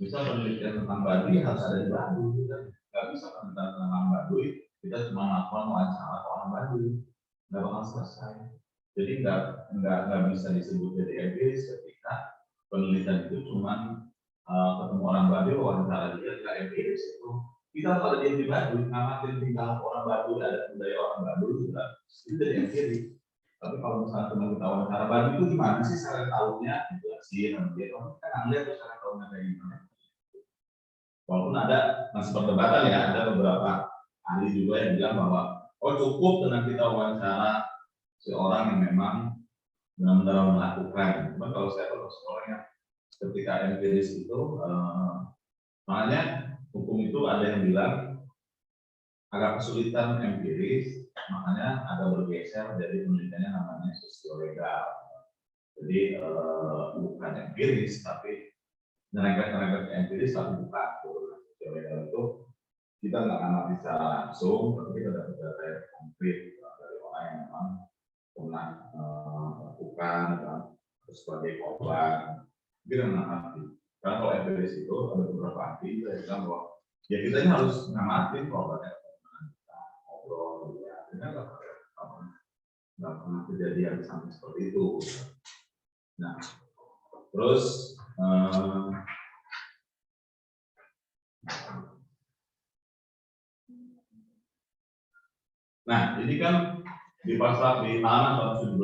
Speaker 3: Bisa penelitian tentang Baduy harus ada di Baduy, nggak bisa penelitian tentang Baduy kita cuma melakukan wawancara orang Baduy, nggak bakal selesai. Jadi nggak bisa disebut jadi empiris ketika penelitian itu cuma ketemu orang Baduy wawancara dia nggak empiris itu. Kita kalau dia di Baduy ngamatin tinggal orang Baduy ada budaya orang Baduy juga itu jadi empiris. Tapi kalau misalnya cuma kita wawancara Baduy itu gimana sih cara tahunya dijelasin dia kan lihat tuh cara tahunya kayak gimana. Walaupun ada masih perdebatan ya, ada beberapa ahli juga yang bilang bahwa oh cukup dengan kita wawancara seorang yang memang benar-benar melakukan. Cuma kalau saya terus orang yang ketika empiris itu makanya hukum itu ada yang bilang agak kesulitan empiris, makanya agak bergeser dari penelitiannya namanya sosiolegal. Jadi bukan empiris tapi nyerempet empiris tapi bukan. Sosiolegal itu kita nggak amati secara langsung, tapi kita dapat data yang konkret dari orang yang memang pernah melakukan sebagai korban. Kita mengamati. Karena kalau empiris itu ada beberapa ahli yang bilang bahwa ya kita ini harus mengamati korbannya. Nggak pernah kejadian sampai seperti itu. Nah, terus nah ini kan di pasal di halaman 17,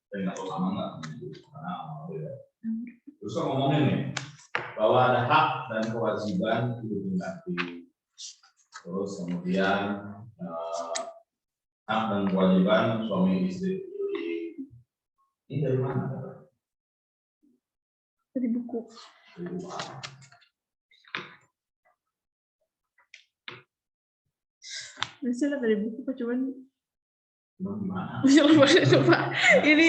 Speaker 3: saya nggak tahu sama nggak karena beda. Terus kan ngomongin nih bahwa ada hak dan kewajiban hidup mengganti. Terus kemudian hak dan kewajiban suami istri. Ini dari mana?
Speaker 2: Dari buku. Misalnya dari buku Pak cuman. Coba ini.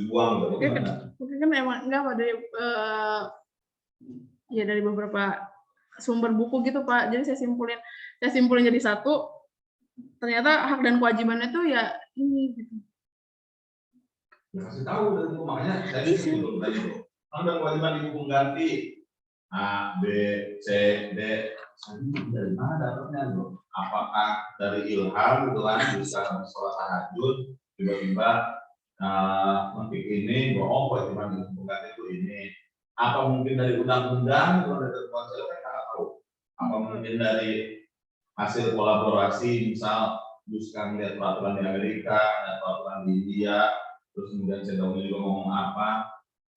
Speaker 2: Mungkin kan emang enggak Pak dari ya dari beberapa sumber buku gitu Pak. Jadi saya simpulin jadi satu. Ternyata hak dan kewajibannya itu ya ini gitu.
Speaker 3: Ya, kasih tahu dari buku makanya saya sebut tadi itu. Hak dan kewajiban ibu pengganti A, B, C, D. Dari mana dapatnya bro? Apakah dari ilham gitu kan bisa sholat tahajud tiba-tiba nanti ini bohong kewajiban ibu pengganti itu ini? Apa mungkin dari undang-undang kalau dari ketentuan saya kan nggak tahu? Apa mungkin dari hasil kolaborasi misal Yuska melihat peraturan di Amerika dan peraturan di India terus kemudian Cendong juga ngomong apa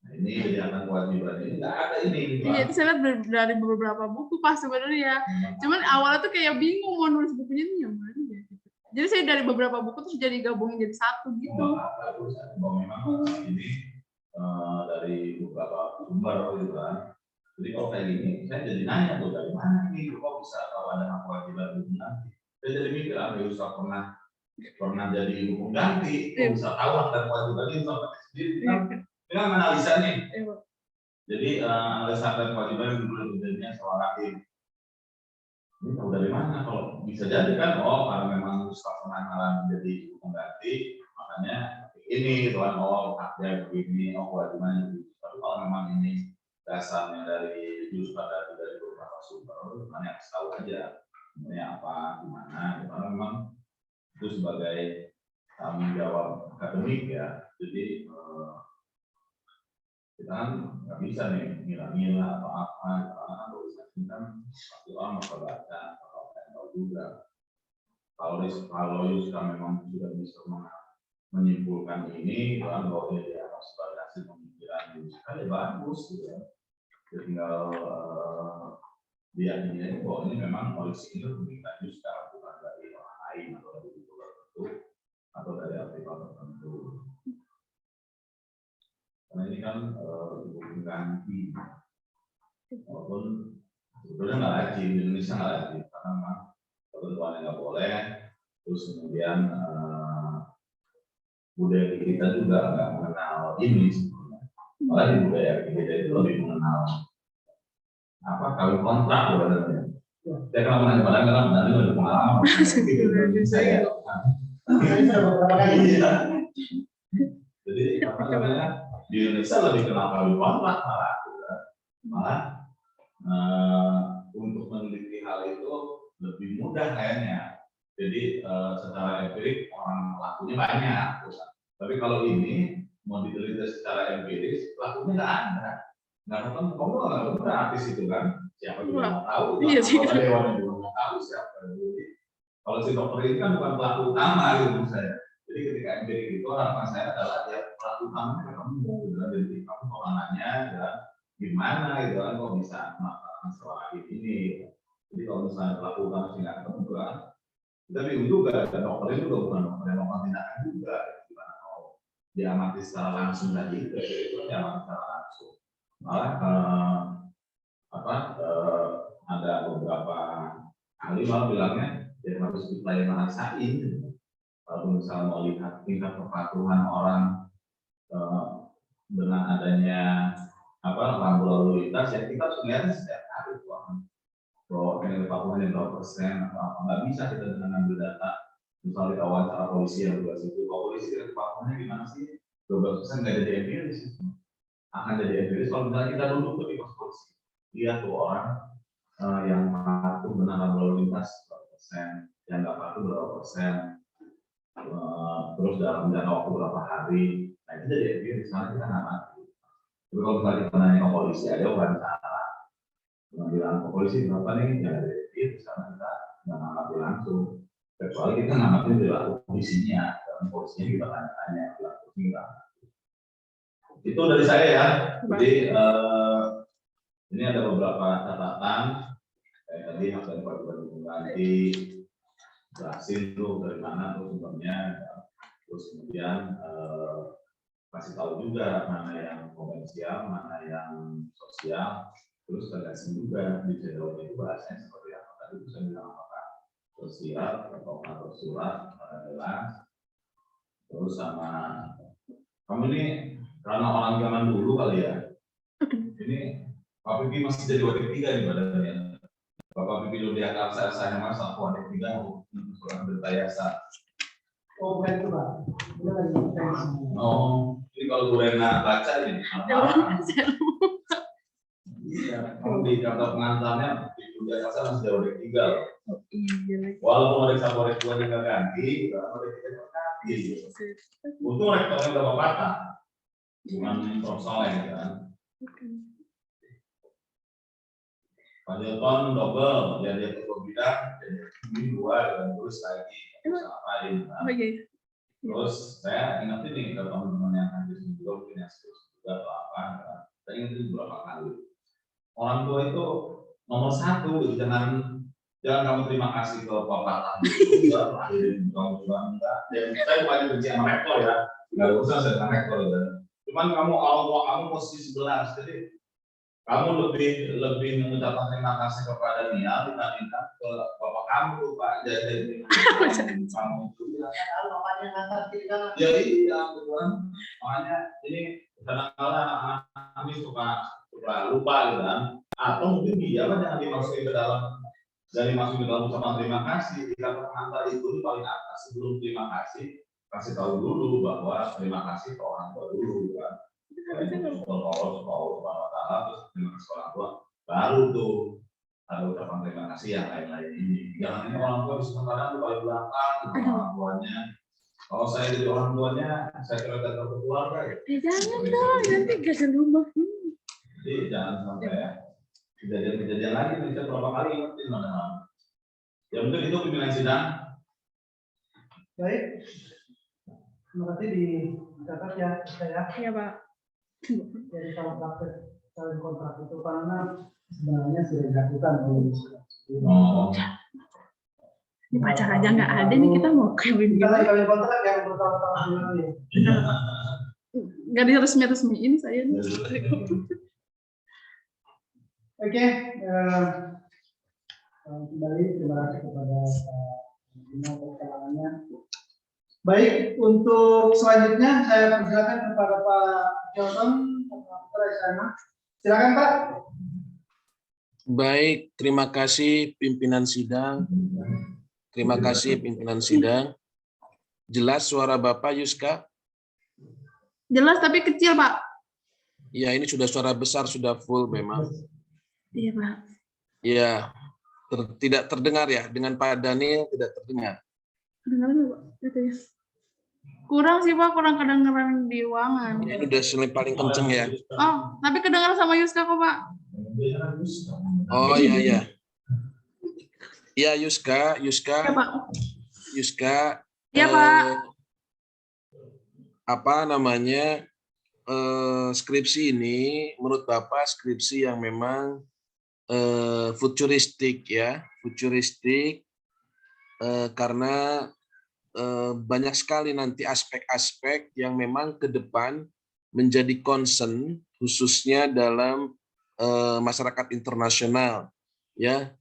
Speaker 3: nah ini kelihatan kewajiban ini nggak ada ini
Speaker 2: iya itu saya lihat dari beberapa buku Pak sebenarnya cuman awalnya tuh kayak bingung mau nulis bukunya ini yang mana ya jadi saya dari beberapa buku terus jadi gabungin jadi satu gitu
Speaker 3: memang ini dari beberapa sumber gitu kan. Jadi kalau kayak gini, saya jadi nanya tuh dari mana nih, kok bisa kalau ada hak kewajiban ibu pengganti? Saya jadi mikir, Yuska pernah jadi ibu pengganti, kok bisa tahu hak dan kewajiban itu sampai sendiri? Ini kan analisa nih. Jadi analisa hak dan kewajiban yang dulu jadinya seorang hakim. Ini tahu dari mana? Kalau bisa jadi kan, oh karena memang Yuska pernah menjadi ibu pengganti, makanya ini tuan haknya begini, kewajibannya begini. Tapi kalau memang ini dasarnya dari jurus pada dari beberapa sumber, mana yang tahu aja sebenarnya apa, gimana, karena memang itu sebagai tanggung jawab akademik ya. Jadi kita kan nggak bisa nih mila-mila atau apa, karena tulisan ini kan pasti orang bakal baca, bakal tahu juga. Kalau Yuska memang sudah bisa menyimpulkan ini, bahwa dia sebagai hasil pemikiran Yuska ya bagus gitu ya. Jadi tinggal diyakini bahwa ini memang polisi ini memberikan secara bukan dari orang lain atau dari itu tertentu atau dari artikel tertentu. Karena ini kan ganti, walaupun sebetulnya nggak lagi di Indonesia nggak lagi karena memang ketentuannya nggak boleh. Terus kemudian budaya kita juga nggak mengenal ini sebetulnya. Malah di budaya kita itu lebih mengenal apa kawin kontrak sebenarnya. Saya kalau menanya pada benar ini lebih pengalaman. Saya
Speaker 1: beberapa kali.
Speaker 3: Jadi apa namanya di Indonesia lebih kenal kawin kontrak malah untuk meneliti hal itu lebih mudah kayaknya. Jadi secara empirik orang pelakunya banyak, tapi kalau ini mau diteliti secara empiris pelakunya nggak ada. Nggak ketemu, kamu nggak ketemu artis itu kan? Siapa juga mau tahu?
Speaker 2: Iya sih.
Speaker 3: Kalau dewan yang juga mau tahu siapa. Jadi, kalau si dokter ini kan bukan pelaku utama gitu menurut saya. Jadi ketika empirik itu harapan saya adalah ya pelaku utamanya ketemu, gitu. Jadi kamu mau anaknya, dan gimana gitu kan kok bisa melakukan seorang ini. Jadi kalau misalnya pelaku utama sih nggak ketemu kan, kita bingung juga. Dan dokter itu juga bukan dokter yang melakukan tindakan juga. Gimana mau diamati secara langsung tadi itu diamati secara langsung. Malah ada beberapa ahli malah bilangnya ya harus diplay ngerasain. Kalau misalnya mau lihat tingkat kepatuhan orang dengan adanya rambu lalu lintas ya kita harus melihatnya setiap hari bahwa tingkat kepatuhan yang berapa persen atau apa nggak bisa kita dengan ambil data misalnya kita wawancara polisi yang juga situ kalau polisi tingkat kepatuhannya gimana sih 12% nggak jadi empiris akan jadi empiris kalau misalnya kita duduk di pos polisi lihat tuh orang yang patuh benar rambu lalu lintas berapa persen yang nggak patuh berapa persen terus dalam jangka waktu berapa hari nah itu jadi empiris karena kita nggak mati. Tapi kalau misalnya kita nanya ke polisi aja wawancara bilang ke polisi berapa nih ya dari empiris karena kita nggak ngamati langsung kecuali kita ngamati di laku polisinya dan polisinya kita tanya-tanya laku kita. Itu dari saya ya. Jadi ini ada beberapa catatan kayak tadi hasil kewajiban ganti jelasin tuh dari mana tuh sumbernya, terus kemudian kasih tahu juga mana yang komersial, mana yang sosial, terus tegasin juga di channel itu bahasanya seperti apa tadi itu saya bilang apakah sosial atau surat jelas, terus sama kamu ini karena orang zaman dulu kali ya, ini Pak Pipi masih jadi wadik 3 nih badannya. Bapak Pipi lu diakal saya mas aku wadik 3 kurang bertayasa.
Speaker 1: Oh bukan itu Pak.
Speaker 3: Oh, jadi kalau Bu Rena baca ini, iya, kalau di kata pengantarnya Pipi diakal masih jadi wadik 3 loh. Walaupun wadik 1 wadik 2 nggak ganti, wadik 3 nggak ganti. Untung rektornya udah patah, bukan profesional kan. Panjatan double, jadi kedua bidang, jadi ini 2 dan terus lagi lain. Terus saya ingat ini ke teman-teman yang hadir juga mungkin yang juga atau apa, saya ingat itu beberapa kali. Orang tua itu nomor 1, jangan kamu terima kasih ke bapak juga, lahir kamu juga enggak. Dan saya bukan benci sama rektor ya, nggak usah saya dengan rektor ya. Cuman kamu kamu posisi 11, jadi kamu lebih mengucapkan terima kasih kepada Nia dibandingkan ke bapak kamu Pak. Jadi kamu juga bapaknya ngantar kita. Ya iya betul. Makanya ini kadang-kadang anak kami suka lupa gitu kan. Atau mungkin dia jangan dimasukin ke dalam ucapan terima kasih. Jika pengantar itu paling atas sebelum terima kasih kasih tahu dulu bahwa terima kasih ke orang tua dulu kan. Terus terima kasih orang tua baru tuh ada ucapan terima kasih yang lain-lain ini. Jangan ini orang tua bisa kadang tuh paling belakang orang tuanya. Kalau saya jadi orang tuanya, saya kira datang ke keluarga ya.
Speaker 2: Jangan dong, nanti gak ada rumah.
Speaker 3: Jadi jangan sampai kejadian lagi nih, saya berapa kali ingetin teman-teman. Ya mungkin itu pimpinan sidang.
Speaker 1: Baik. Terima kasih dicatat ya saya.
Speaker 2: Iya Pak.
Speaker 1: Jadi kalau praktek salin kontrak itu karena sebenarnya sudah dilakukan oleh
Speaker 3: Oh,
Speaker 2: Ini pacar aja nggak ada nih, kita mau kawin
Speaker 1: kita
Speaker 2: gitu.
Speaker 1: lagi kawin kontrak yang bertahun-tahun ini.
Speaker 2: Nggak diresmi-resmiin saya nih.
Speaker 1: Oke, kembali terima kasih kepada Pak Bimo atas keterangannya. Baik, untuk selanjutnya saya persilakan kepada Pak Johnson, Pak Sana. Silakan Pak.
Speaker 4: Baik, terima kasih pimpinan sidang. Terima kasih pimpinan sidang. Jelas suara Bapak Yuska?
Speaker 2: Jelas tapi kecil, Pak.
Speaker 4: Ya, ini sudah suara besar, sudah full memang.
Speaker 2: Iya, Pak.
Speaker 4: Ya, tidak terdengar ya, dengan Pak Daniel tidak terdengar.
Speaker 2: Kedengaran nggak, Pak? Gitu ya. Kurang sih, Pak, kurang kedengaran di ruangan.
Speaker 4: Ya, ini udah sering paling kenceng ya.
Speaker 2: Oh, tapi kedengaran sama Yuska kok, Pak.
Speaker 4: Oh iya, iya. Ya, Yuska,
Speaker 2: Iya, Pak.
Speaker 4: Yuska.
Speaker 2: Iya, Pak.
Speaker 4: Apa namanya, skripsi ini menurut Bapak skripsi yang memang futuristik ya, futuristik karena banyak sekali nanti aspek-aspek yang memang ke depan menjadi concern khususnya dalam masyarakat internasional ya.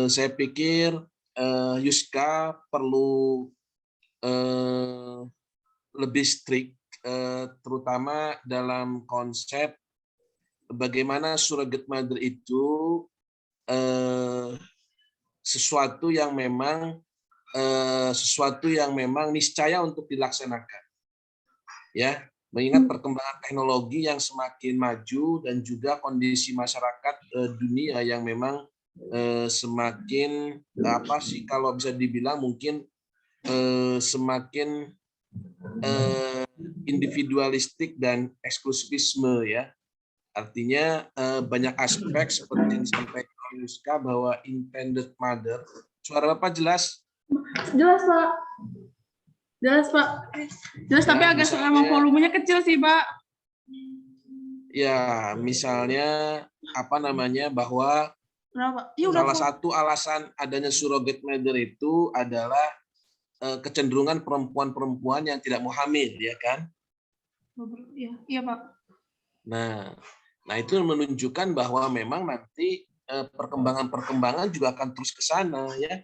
Speaker 4: Saya pikir Yuska perlu lebih strict terutama dalam konsep bagaimana surrogate mother itu sesuatu yang memang niscaya untuk dilaksanakan. Ya, mengingat perkembangan teknologi yang semakin maju dan juga kondisi masyarakat dunia yang memang semakin kalau bisa dibilang mungkin semakin individualistik dan eksklusivisme ya. Artinya banyak aspek seperti yang disampaikan Yuska bahwa intended mother. Suara Bapak jelas?
Speaker 2: Jelas, Pak. Jelas, Pak. Jelas, tapi
Speaker 4: Ya,
Speaker 2: agak
Speaker 4: misalnya-
Speaker 2: sama volumenya kecil sih, Pak.
Speaker 4: Ya, misalnya bahwa
Speaker 2: Kenapa? Iya, udah
Speaker 4: salah
Speaker 2: full.
Speaker 4: satu alasan adanya surrogate mother itu adalah kecenderungan perempuan-perempuan yang tidak mau hamil, ya kan?
Speaker 2: Iya, iya, Pak.
Speaker 4: Nah itu menunjukkan bahwa memang nanti perkembangan-perkembangan juga akan terus ke sana, ya.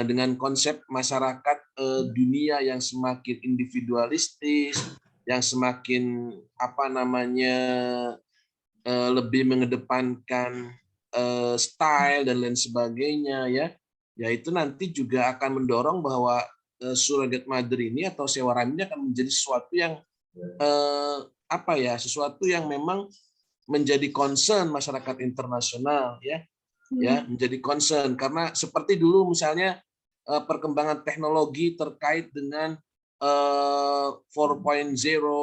Speaker 4: Dengan konsep masyarakat dunia yang semakin individualistis, yang semakin lebih mengedepankan style dan lain sebagainya ya itu nanti juga akan mendorong bahwa surrogate mother ini atau sewa rahim ini akan menjadi sesuatu yang sesuatu yang memang menjadi concern masyarakat internasional ya menjadi concern karena seperti dulu misalnya perkembangan teknologi terkait dengan 4.0,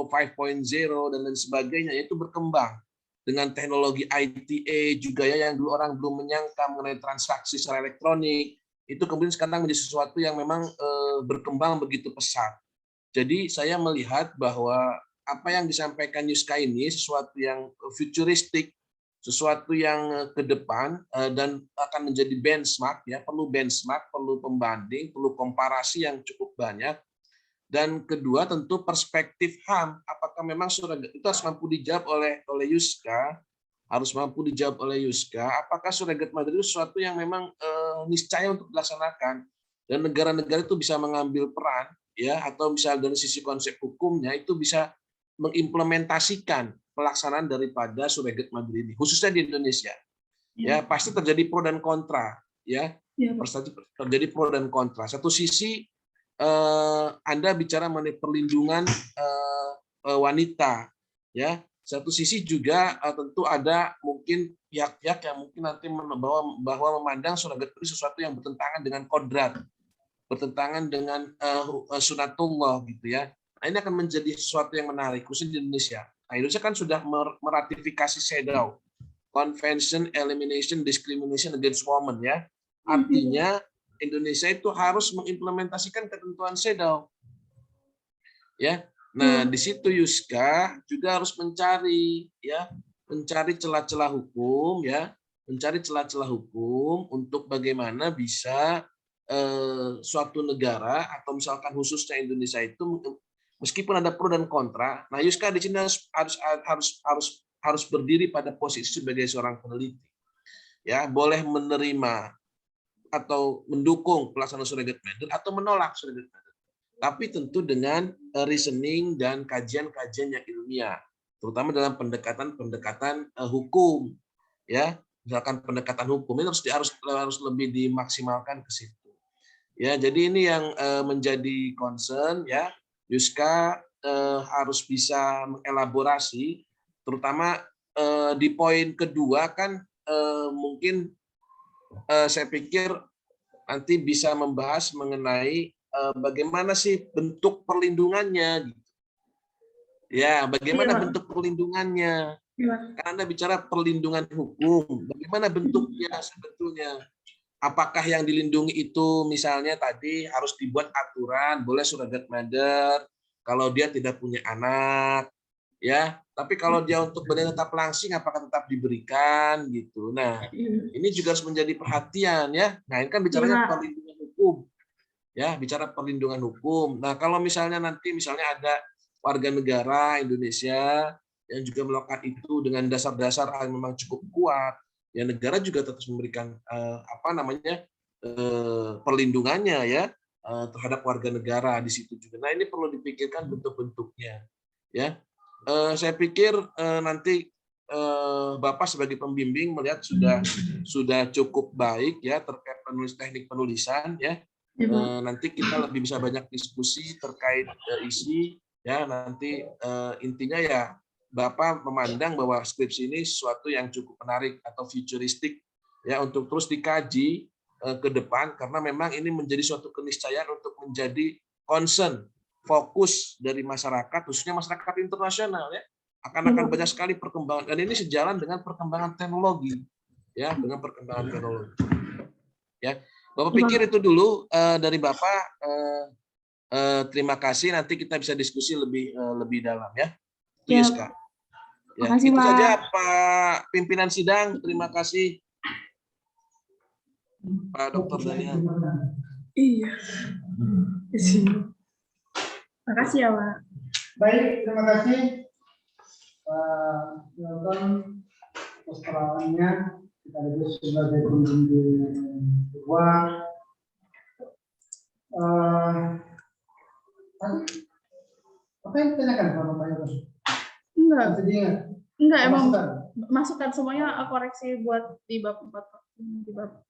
Speaker 4: 5.0 dan lain sebagainya itu berkembang dengan teknologi ITA juga ya yang dulu orang belum menyangka mengenai transaksi secara elektronik itu kemudian sekarang menjadi sesuatu yang memang berkembang begitu pesat. Jadi saya melihat bahwa apa yang disampaikan Yuska ini sesuatu yang futuristik, sesuatu yang ke depan dan akan menjadi benchmark ya, perlu benchmark, perlu pembanding, perlu komparasi yang cukup banyak. Dan kedua tentu perspektif HAM, apakah memang surrogate itu harus mampu dijawab oleh Yuska, apakah surrogate mother itu sesuatu yang memang niscaya untuk dilaksanakan dan negara-negara itu bisa mengambil peran ya atau misalnya dari sisi konsep hukumnya itu bisa mengimplementasikan pelaksanaan daripada surrogate mother ini khususnya di Indonesia. Ya, pasti terjadi pro dan kontra ya. Pasti terjadi pro dan kontra. Satu sisi Anda bicara mengenai perlindungan wanita ya. Satu sisi juga tentu ada mungkin pihak-pihak yang mungkin nanti bahwa memandang surrogate itu sesuatu yang bertentangan dengan kodrat, bertentangan dengan sunatullah gitu ya. Nah, ini akan menjadi sesuatu yang menarik khususnya di Indonesia. Nah, Indonesia kan sudah meratifikasi CEDAW, Convention Elimination Discrimination Against Women ya. Artinya Indonesia itu harus mengimplementasikan ketentuan CEDAW. Ya. Nah, di situ Yuska juga harus mencari ya mencari celah-celah hukum, ya, mencari celah-celah hukum untuk bagaimana bisa suatu negara atau misalkan khususnya Indonesia itu meskipun ada pro dan kontra. Nah, Yuska di sini harus berdiri pada posisi sebagai seorang peneliti. Ya, boleh menerima atau mendukung pelaksanaan surrogate mother atau menolak surrogate mother. Tapi tentu dengan reasoning dan kajian-kajian yang ilmiah, terutama dalam pendekatan hukum, ya. Misalkan pendekatan hukum ini harus lebih dimaksimalkan ke situ. Ya, jadi ini yang menjadi concern, ya. Yuska harus bisa mengelaborasi, terutama di poin kedua kan mungkin saya pikir nanti bisa membahas mengenai bagaimana sih bentuk perlindungannya, gitu. Ya, bagaimana bentuk perlindungannya? Karena Anda bicara perlindungan hukum, bagaimana bentuknya sebetulnya? Apakah yang dilindungi itu misalnya tadi harus dibuat aturan, boleh surrogate mother kalau dia tidak punya anak, ya. Tapi kalau dia untuk menetap langsing, apakah tetap diberikan gitu. Nah, ini juga harus menjadi perhatian, ya. Nah, ini kan bicaranya perlindungan hukum, ya, bicara perlindungan hukum. Nah, kalau misalnya nanti ada warga negara Indonesia yang juga melakukan itu dengan dasar-dasar yang memang cukup kuat, ya negara juga tetap memberikan perlindungannya, ya, terhadap warga negara di situ juga. Nah, ini perlu dipikirkan bentuk-bentuknya, ya. Saya pikir nanti Bapak sebagai pembimbing melihat sudah cukup baik, ya, terkait teknik penulisan, ya. Nanti kita lebih bisa banyak diskusi terkait isi, ya. Nanti intinya ya Bapak memandang bahwa skripsi ini sesuatu yang cukup menarik atau futuristik, ya, untuk terus dikaji ke depan, karena memang ini menjadi suatu keniscayaan untuk menjadi concern, fokus dari masyarakat, khususnya masyarakat internasional, ya. Akan banyak sekali perkembangan, dan ini sejalan dengan perkembangan teknologi, ya, dengan perkembangan teknologi, ya. Bapak pikir itu dulu dari Bapak. Terima kasih, nanti kita bisa diskusi lebih dalam, ya. Itu Yuska. Ya,
Speaker 2: Makasih,
Speaker 4: itu
Speaker 2: Pak.
Speaker 4: saja Pak Pimpinan Sidang. Terima kasih Pak Dr. Daniel.
Speaker 2: Iya. Makasih ya, Pak.
Speaker 1: Baik, terima kasih Pak Yoton atas perawatannya. Kita lihat sebagai pembimbing kedua. Apa yang ditanyakan Pak Yoton?
Speaker 2: Enggak.
Speaker 1: Masih diingat?
Speaker 2: Enggak, emang
Speaker 1: Masukan?
Speaker 2: masukan semuanya koreksi buat di bab 4, Pak. Di bab.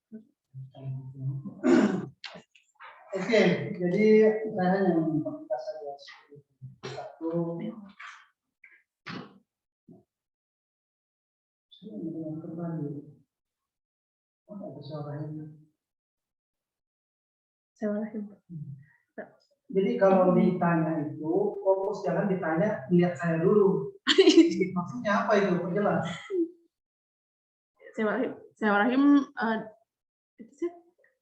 Speaker 1: Oke, jadi saya hanya memperkas saja satu. Kembali. Ada suaranya. Jadi kalau ditanya itu, fokus jangan ditanya, lihat saya dulu. Maksudnya apa itu? Perjelas.
Speaker 2: Saya Rahim, itu sih,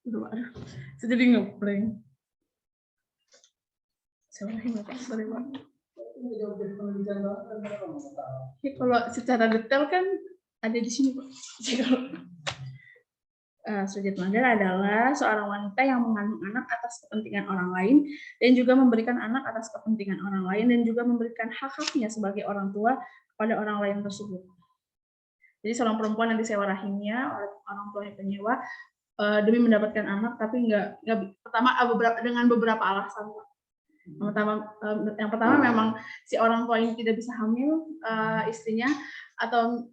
Speaker 2: saya jadi ngeblank. Saya Rahim, Pak. Sorry, Pak. Kalau secara detail kan ada di sini, Pak. Surrogate mother adalah seorang wanita yang mengandung anak atas kepentingan orang lain dan juga memberikan anak atas kepentingan orang lain dan juga memberikan hak-haknya sebagai orang tua kepada orang lain tersebut. Jadi seorang perempuan yang disewa rahimnya oleh orang tua yang penyewa demi mendapatkan anak, tapi nggak pertama dengan beberapa alasan. Yang pertama memang si orang tua ini tidak bisa hamil istrinya, atau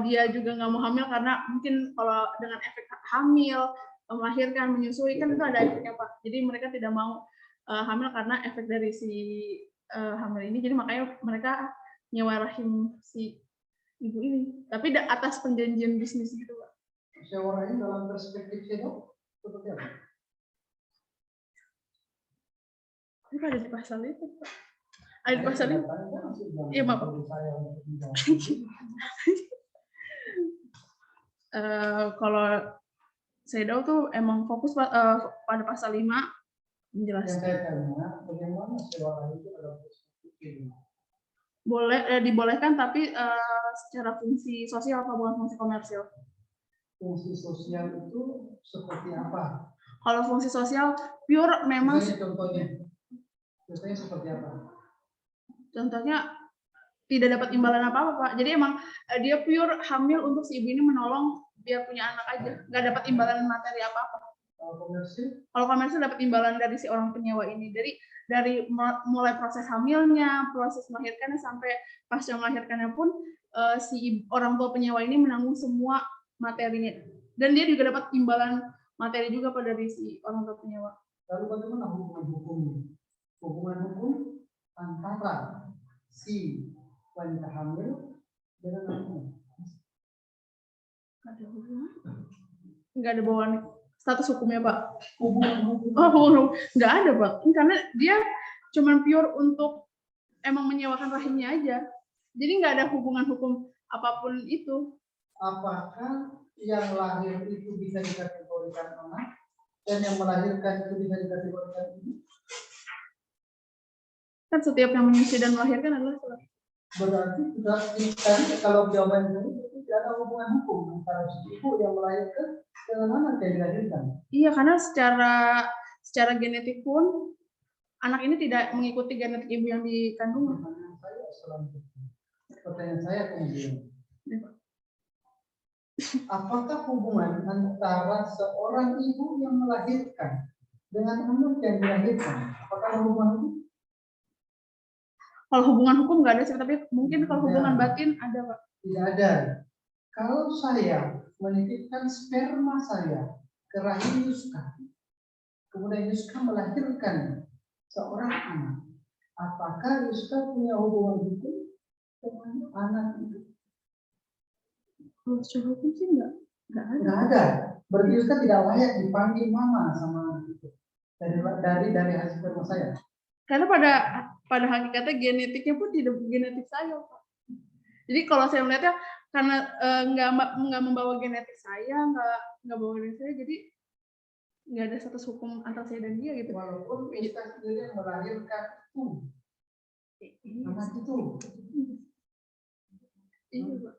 Speaker 2: dia juga nggak mau hamil karena mungkin kalau dengan efek hamil, melahirkan, menyusui kan itu ada efeknya, Pak. Jadi mereka tidak mau hamil karena efek dari si hamil ini. Jadi makanya mereka nyewa rahim si ibu ini. Tapi atas perjanjian bisnis gitu, Pak.
Speaker 1: Sewa rahim dalam perspektif itu seperti apa?
Speaker 2: Itu ada di pasal itu, Pak. Ada di pasal itu. Iya, Pak. Kalau saya tahu tuh emang fokus pada pasal 5 menjelaskan.
Speaker 1: Yang saya tanya, bagaimana sewa rahim itu dalam perspektif ini?
Speaker 2: dibolehkan tapi secara fungsi sosial atau bukan fungsi komersil.
Speaker 1: Fungsi sosial itu seperti apa?
Speaker 2: Kalau fungsi sosial pure memang
Speaker 1: Contohnya seperti apa?
Speaker 2: contohnya tidak dapat imbalan apa-apa, Pak. Jadi emang dia pure hamil untuk si ibu ini menolong biar punya anak aja, nggak dapat imbalan materi apa-apa. Kalau komersil dapat imbalan dari si orang penyewa ini. Dari mulai proses hamilnya, proses melahirkannya sampai pasca melahirkannya pun si orang tua penyewa ini menanggung semua materinya. Dan dia juga dapat imbalan materi juga pada dari si orang tua penyewa.
Speaker 1: Lalu bagaimana hubungan hukumnya? Hubungan hukum antara si wanita hamil dengan anaknya.
Speaker 2: Ada hubungan? Nggak ada bawaan status hukumnya, Pak.
Speaker 1: Hubungan hukum.
Speaker 2: Oh, hubungan nggak ada, Pak. Karena dia cuma pure untuk emang menyewakan rahimnya aja. Jadi nggak ada hubungan hukum apapun itu.
Speaker 1: Apakah yang lahir itu bisa dikategorikan anak dan yang melahirkan itu bisa dikategorikan ibu?
Speaker 2: Kan setiap yang menyusui dan melahirkan adalah suami.
Speaker 1: Berarti tadi kalau jawaban itu tidak ada hubungan hukum antara si ibu yang melahirkan dengan anak yang dilahirkan.
Speaker 2: Iya, karena secara genetik pun anak ini tidak mengikuti genetik ibu yang dikandungnya.
Speaker 1: Pertanyaan saya kemudian, apakah hubungan antara seorang ibu yang melahirkan dengan anak yang dilahirkan? Apakah ada hubungan hukum?
Speaker 2: Kalau hubungan hukum nggak ada sih, tapi mungkin kalau hubungan batin ada, Pak.
Speaker 1: Tidak ada. Kalau saya menitipkan sperma saya ke rahim Yuska, kemudian Yuska melahirkan seorang anak, apakah Yuska punya hubungan hukum dengan anak itu?
Speaker 2: Kalau secara hukum sih nggak ada.
Speaker 1: Nggak ada. Berarti Yuska tidak layak dipanggil mama sama anak itu dari hasil sperma saya.
Speaker 2: Karena pada hakikatnya genetiknya pun tidak genetik saya, Pak. Jadi kalau saya melihatnya karena nggak membawa genetik saya, nggak bawa genetik saya, jadi nggak ada status hukum antara saya dan dia gitu.
Speaker 1: Walaupun Yuska sendiri yang melahirkan itu, anak itu.
Speaker 2: Iya, Pak.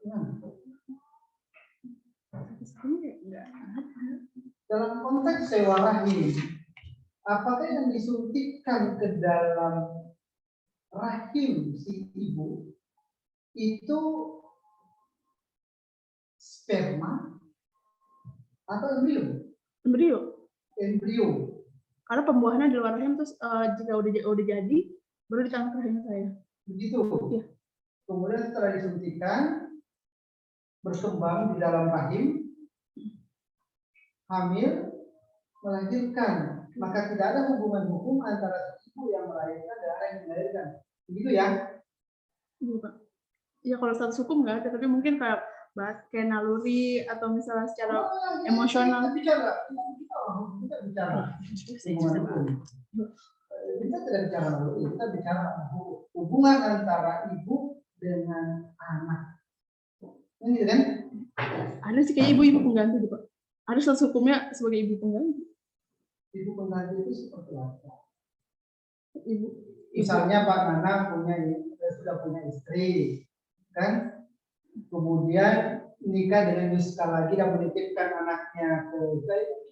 Speaker 1: Dalam konteks sewa rahim, apakah yang disuntikkan ke dalam rahim si ibu itu sperma atau embrio? Embrio.
Speaker 2: Karena pembuahannya di luar rahim, terus jika udah jadi baru ditanam ke rahim saya.
Speaker 1: Begitu.
Speaker 2: Iya.
Speaker 1: Kemudian setelah disuntikan berkembang di dalam rahim, hamil, melahirkan, maka tidak ada hubungan hukum antara ibu yang melahirkan dan anak yang dilahirkan. Begitu ya?
Speaker 2: Iya, Pak. Iya, kalau status hukum nggak ada, tapi mungkin kayak naluri atau misalnya secara emosional.
Speaker 1: Kita bicara hubungan hukum. Kita tidak bicara naluri, kita bicara hubungan antara ibu dengan anak. Ini kan?
Speaker 2: Ada sih kayak ibu pengganti gitu, Pak. Ada status hukumnya sebagai ibu pengganti.
Speaker 1: Ibu pengganti itu seperti apa?
Speaker 2: Ibu.
Speaker 1: Misalnya Pak Nana sudah punya istri, kan? Kemudian nikah dengan Yuska lagi dan menitipkan anaknya ke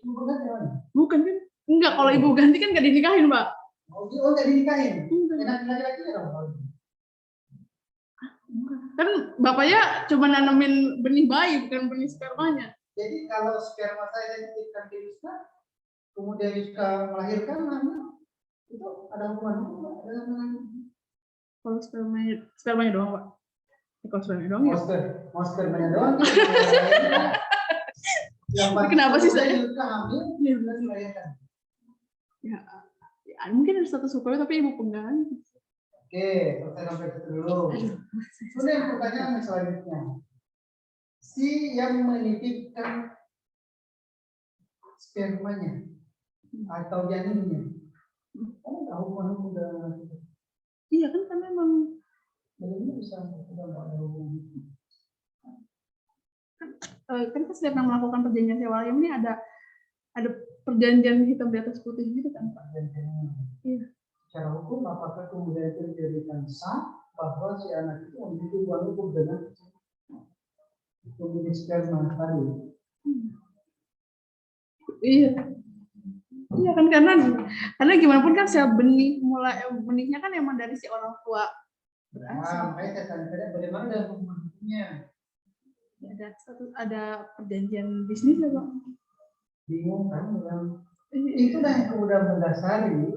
Speaker 1: ibu pengganti mana?
Speaker 2: Bukan kan? Enggak, kalau ibu ganti kan nggak dinikahin, Pak.
Speaker 1: Oh, nggak dinikahin? Enak laki-laki dong.
Speaker 2: Kan bapaknya cuma nanamin benih bayi, bukan benih spermanya.
Speaker 1: Jadi kalau sperma saya dititipkan ke Yuska, kemudian Yuska melahirkan anak, itu ada hubungan dengan anak.
Speaker 2: Kalau spermanya doang, Pak. Kalau spermanya doang ya.
Speaker 1: Mau spermanya doang.
Speaker 2: Kenapa sih saya?
Speaker 1: Yuska hamil, melahirkan.
Speaker 2: Ya, mungkin ada status hukumnya tapi ibu pengganti.
Speaker 1: Oke, selesai sampai situ dulu. Kemudian pertanyaan selanjutnya. Si yang menitipkan spermanya atau janinnya, kamu tahu hubungan hukum dengan itu?
Speaker 2: Iya kan, karena memang
Speaker 1: Bagaimana bisa ada hubungan hukum?
Speaker 2: kan setiap yang melakukan perjanjian sewa rahim ini ada perjanjian hitam di atas putih gitu kan, Pak.
Speaker 1: Perjanjian.
Speaker 2: Iya.
Speaker 1: Secara hukum apakah kemudian itu dijadikan sah bahwa si anak itu memiliki uang hukum dengan memiliki sperma tadi.
Speaker 2: Iya. Iya kan karena gimana pun kan sel benih benihnya kan emang dari si orang tua.
Speaker 1: Nah, makanya saya tanya bagaimana dengan hubungan hukumnya?
Speaker 2: Ya, ada perjanjian bisnis ya Pak.
Speaker 1: Bingung kan bilang. Itulah yang kemudian mendasari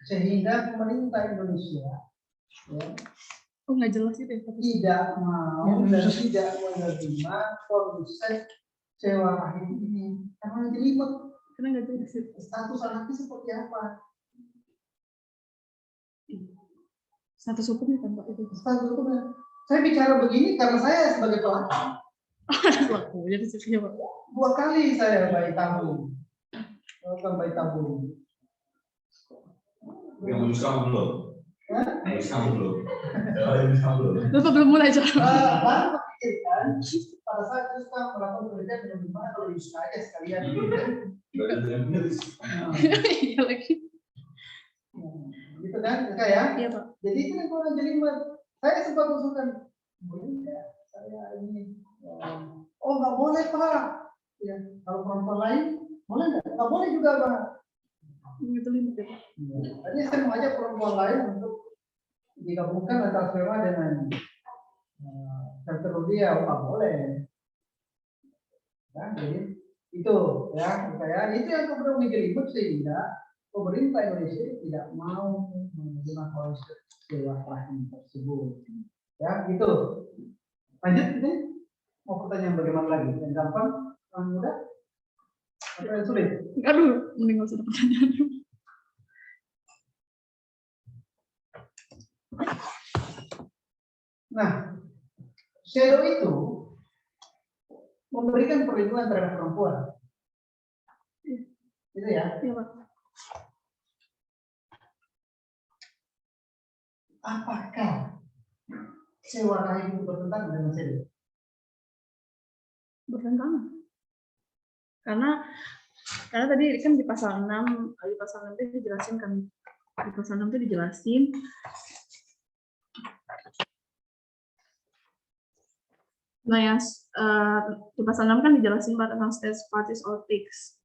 Speaker 1: sehingga pemerintah Indonesia ya,
Speaker 2: Nggak jelas itu ya.
Speaker 1: tidak mau dan tidak menerima konsep sewa rahim ini karena jelimet.
Speaker 2: Karena nggak jelas itu.
Speaker 1: Status anaknya seperti apa?
Speaker 2: Status hukumnya kan Pak itu.
Speaker 1: Status hukumnya. Saya bicara begini karena saya sebagai pelaku.
Speaker 2: Pelaku jadi sih Pak.
Speaker 1: 2 kali saya bayi tabung. Bukan bayi tabung.
Speaker 3: Yang lulus kamu belum?
Speaker 1: Hah?
Speaker 3: Lulus kamu belum? Lulus kamu belum?
Speaker 2: Bapak belum mulai jalan.
Speaker 1: Baru pikirkan pada saat kita melakukan penelitian dengan gimana kalau Yuska aja sekalian.
Speaker 2: Iya lagi.
Speaker 1: Gitu kan, ya?
Speaker 2: Iya Pak.
Speaker 1: Jadi itu yang kurang jelimet. Saya sempat usulkan, boleh nggak saya ini? Oh nggak boleh Pak. Ya, kalau perempuan lain boleh nggak? Nggak boleh juga Pak.
Speaker 2: Itu limit ya Pak.
Speaker 1: Tadi saya mengajak perempuan lain untuk digabungkan antara sperma dengan heterodia, nggak boleh. Nah, jadi itu ya, itu yang kemudian menjelimet sehingga pemerintah Indonesia tidak mau menerima konsep sewa rahim tersebut. Ya, gitu. Lanjut ini. Mau pertanyaan bagaimana lagi? Yang gampang, yang mudah, atau yang sulit?
Speaker 2: Aduh, mending nggak usah ada pertanyaan.
Speaker 1: Nah, shadow itu memberikan perlindungan terhadap perempuan. Itu ya.
Speaker 2: Iya Pak.
Speaker 1: Apakah sewa rahim itu bertentangan dengan shadow?
Speaker 2: Bertentangan. Karena tadi kan di pasal 6 itu dijelasin kan. Di pasal 6 itu dijelasin yang di pasal 6 kan dijelasin tentang state parties or takes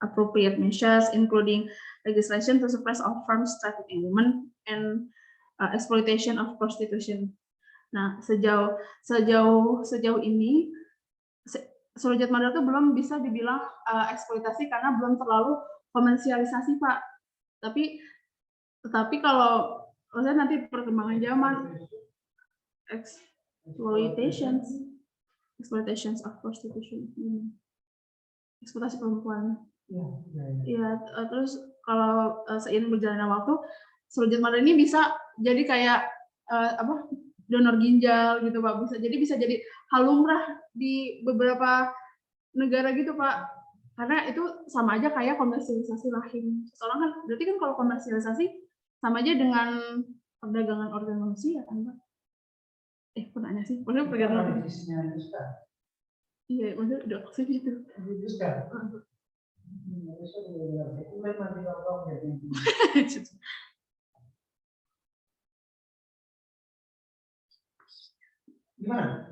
Speaker 2: appropriate measures including legislation to suppress all forms trafficking women and exploitation of prostitution. Nah, sejauh ini Surrogate mother itu belum bisa dibilang eksploitasi karena belum terlalu komersialisasi Pak. Tetapi kalau maksudnya nanti perkembangan zaman exploitations of prostitution, eksploitasi perempuan. Iya, terus kalau seiring berjalannya waktu, surrogate mother ini bisa jadi kayak donor ginjal gitu Pak, bisa jadi hal lumrah di beberapa negara gitu Pak, karena itu sama aja kayak komersialisasi rahim. Soalnya kan berarti kan kalau komersialisasi sama aja dengan perdagangan organ manusia kan Pak. Pernahnya sih, maksudnya perdagangan. Iya, maksudnya udah sih gitu.
Speaker 1: Gimana?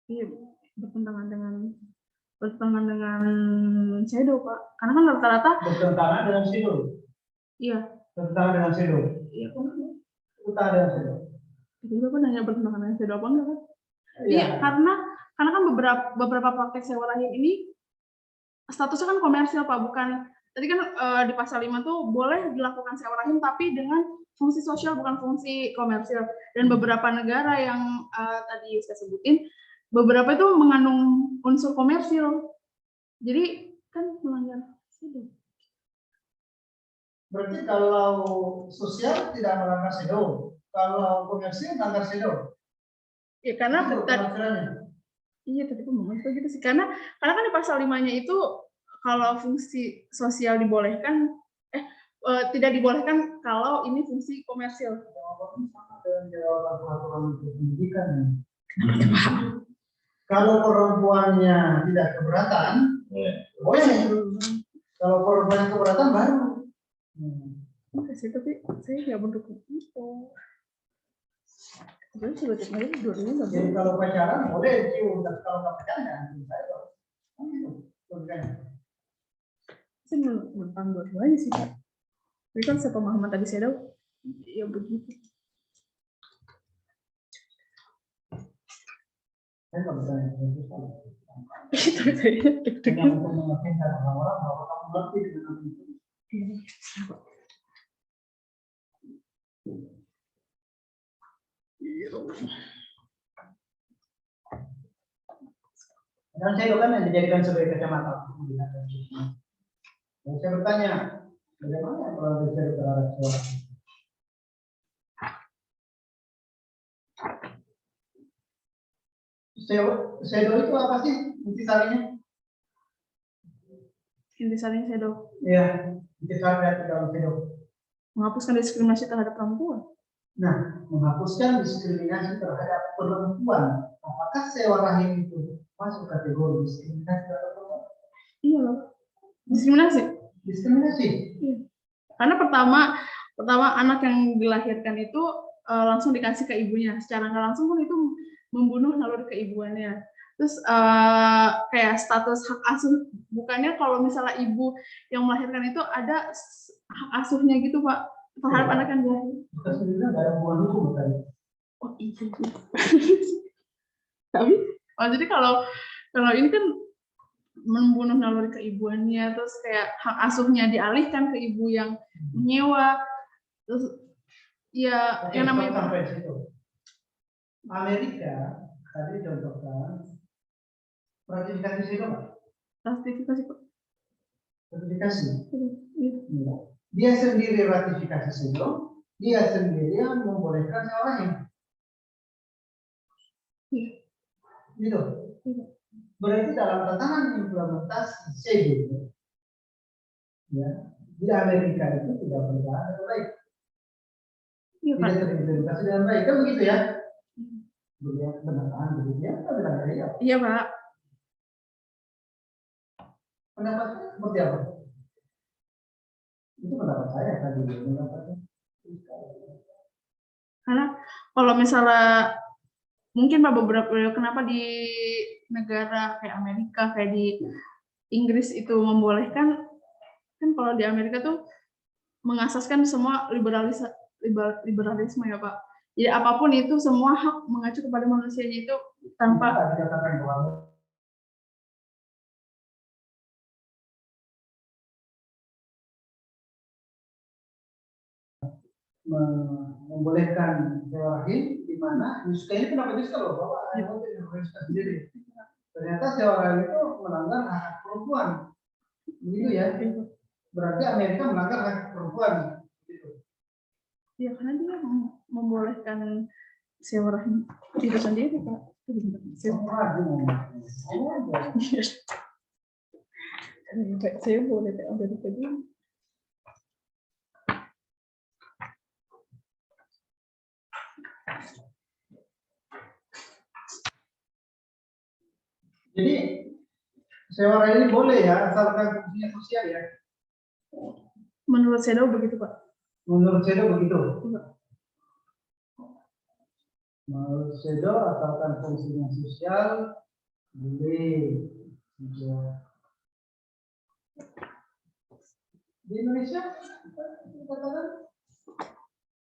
Speaker 2: Iya, bertentangan dengan shadow Pak, karena kan rata-rata
Speaker 1: bertentangan dengan shadow.
Speaker 2: Iya.
Speaker 1: Bertentangan dengan shadow.
Speaker 2: Iya.
Speaker 1: Bertentangan dengan shadow.
Speaker 2: Jadi Bapak nanya bertentangan dengan shadow apa enggak kan? Iya, karena kan beberapa praktek sewa rahim ini statusnya kan komersil Pak, bukan. Tadi kan di pasal 5 tuh boleh dilakukan sewa rahim tapi dengan fungsi sosial bukan fungsi komersil. Dan beberapa negara yang tadi saya sebutin, beberapa itu mengandung unsur komersil. Jadi kan melanggar shadow.
Speaker 1: Berarti kalau sosial tidak melanggar shadow, kalau komersil melanggar shadow.
Speaker 2: Ya karena iya tadi ngomong itu gitu sih. Karena kan di pasal 5-nya itu kalau fungsi sosial dibolehkan tidak dibolehkan kalau ini fungsi komersil.
Speaker 1: Jawaban peraturan pendidikan. Kalau perempuannya tidak keberatan, boleh. Kalau perempuan keberatan baru.
Speaker 2: Tapi saya nggak mendukung itu. Jadi sebetulnya dua-duanya nggak
Speaker 1: Jadi
Speaker 2: boleh.
Speaker 1: kalau pacaran boleh cium, tapi kalau nggak pacaran ya cium saya dong. Kan gitu logikanya.
Speaker 2: Saya menentang dua-duanya sih Pak. Tapi kan sepemahaman tadi saya tahu, ya begitu.
Speaker 1: Saya nggak bisa ngerti.
Speaker 2: Tapi saya
Speaker 1: Hanya
Speaker 2: deg-degan.
Speaker 1: untuk meyakinkan orang-orang bahwa kamu ngerti dengan itu. Dan saya kan yang dijadikan sebagai kacamata untuk melihat dan sebagainya. Dan saya bertanya, bagaimana kalau bisa berharap suara? Shadow itu apa sih intisarinya?
Speaker 2: Intisarinya saya tahu,
Speaker 1: Iya, intisari itu dalam shadow.
Speaker 2: menghapuskan diskriminasi terhadap perempuan.
Speaker 1: Nah, menghapuskan diskriminasi terhadap perempuan. Apakah sewa rahim itu masuk kategori diskriminasi terhadap perempuan?
Speaker 2: Iya loh. Diskriminasi.
Speaker 1: Diskriminasi.
Speaker 2: Iya. Karena pertama anak yang dilahirkan itu langsung dikasih ke ibunya. Secara nggak langsung pun itu membunuh naluri keibuannya. Terus kayak status hak asuh, bukannya kalau misalnya ibu yang melahirkan itu ada hak asuhnya gitu Pak terhadap anak yang dilahirkan.
Speaker 1: Kita sendiri nggak ada hubungan hukum tadi.
Speaker 2: Oh iya. Tapi jadi kalau ini kan membunuh naluri keibuannya, terus kayak hak asuhnya dialihkan ke ibu yang menyewa, terus ya
Speaker 1: Oke,
Speaker 2: yang namanya
Speaker 1: sampai situ. Amerika tadi contohkan ratifikasi SIDO nggak?
Speaker 2: ratifikasi Pak.
Speaker 1: Ratifikasi.
Speaker 2: Iya.
Speaker 1: Iya. Dia sendiri ratifikasi SIDO, dia sendiri yang membolehkan seorang yang
Speaker 2: Iya.
Speaker 1: gitu.
Speaker 2: Iya.
Speaker 1: Berarti dalam tatanan implementasi SIDO, ya, di Amerika itu tidak berjalan dengan baik,
Speaker 2: Iya Pak.
Speaker 1: tidak terimplementasi dengan baik, kan begitu ya? Benar begitu ya? Kita bilang ya.
Speaker 2: Iya Pak.
Speaker 1: Pendapatnya seperti apa? Itu pendapat saya tadi. Pendapatnya.
Speaker 2: Karena kalau misalnya mungkin Pak beberapa kenapa di negara kayak Amerika, kayak di Inggris itu membolehkan, kan kalau di Amerika tuh mengasaskan semua liberalisme ya Pak. Jadi apapun itu semua hak mengacu kepada manusianya itu tanpa
Speaker 1: Kita dikatakan bahwa membolehkan sewa rahim di mana kayaknya pendapat Yuska loh bahwa ada Yuska sendiri. Ternyata sewa rahim itu melanggar hak perempuan, begitu ya? Berarti Amerika melanggar hak perempuan. Gitu.
Speaker 2: ya karena dia membolehkan sewa rahim itu sendiri Pak. Saya boleh ada di sini.
Speaker 1: Jadi sewa rahim ini boleh ya, asalkan fungsinya sosial ya.
Speaker 2: Menurut saya begitu Pak.
Speaker 1: Menurut Sedo begitu.
Speaker 2: Iya.
Speaker 1: Menurut Sedo asalkan fungsinya sosial boleh. Ya. Di Indonesia katakan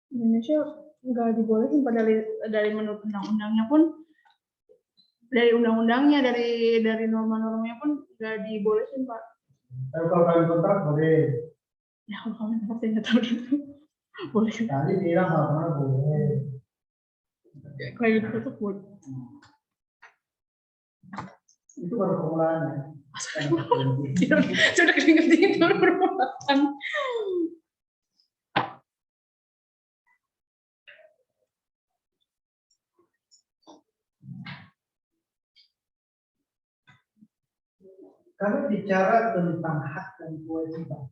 Speaker 2: Indonesia nggak dibolehin pada dari menurut undang-undangnya pun, dari undang-undangnya, dari norma-normanya pun nggak dibolehin Pak.
Speaker 1: kalau kalian kontrak boleh.
Speaker 2: Ya kalau kalian pasti nggak tahu dulu. Boleh.
Speaker 1: Tadi bilang sama boleh.
Speaker 2: Kayak gitu tuh boleh.
Speaker 1: Itu baru permulaan.
Speaker 2: Sudah keringetin dulu permulaan.
Speaker 1: Kalau bicara tentang hak dan kewajiban,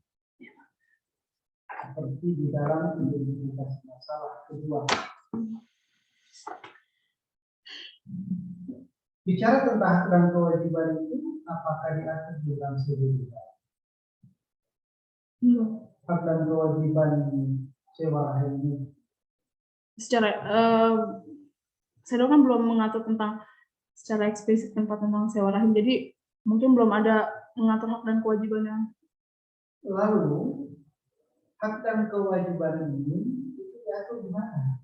Speaker 1: seperti di dalam identitas masalah kedua. Bicara tentang hak dan kewajiban itu, apakah diatur di dalam sebuah hak dan kewajiban sewa rahim ini
Speaker 2: secara saya kan belum mengatur tentang secara eksplisit tentang sewa rahim, jadi mungkin belum ada mengatur hak dan kewajibannya.
Speaker 1: Lalu hak dan kewajiban ini itu diatur di mana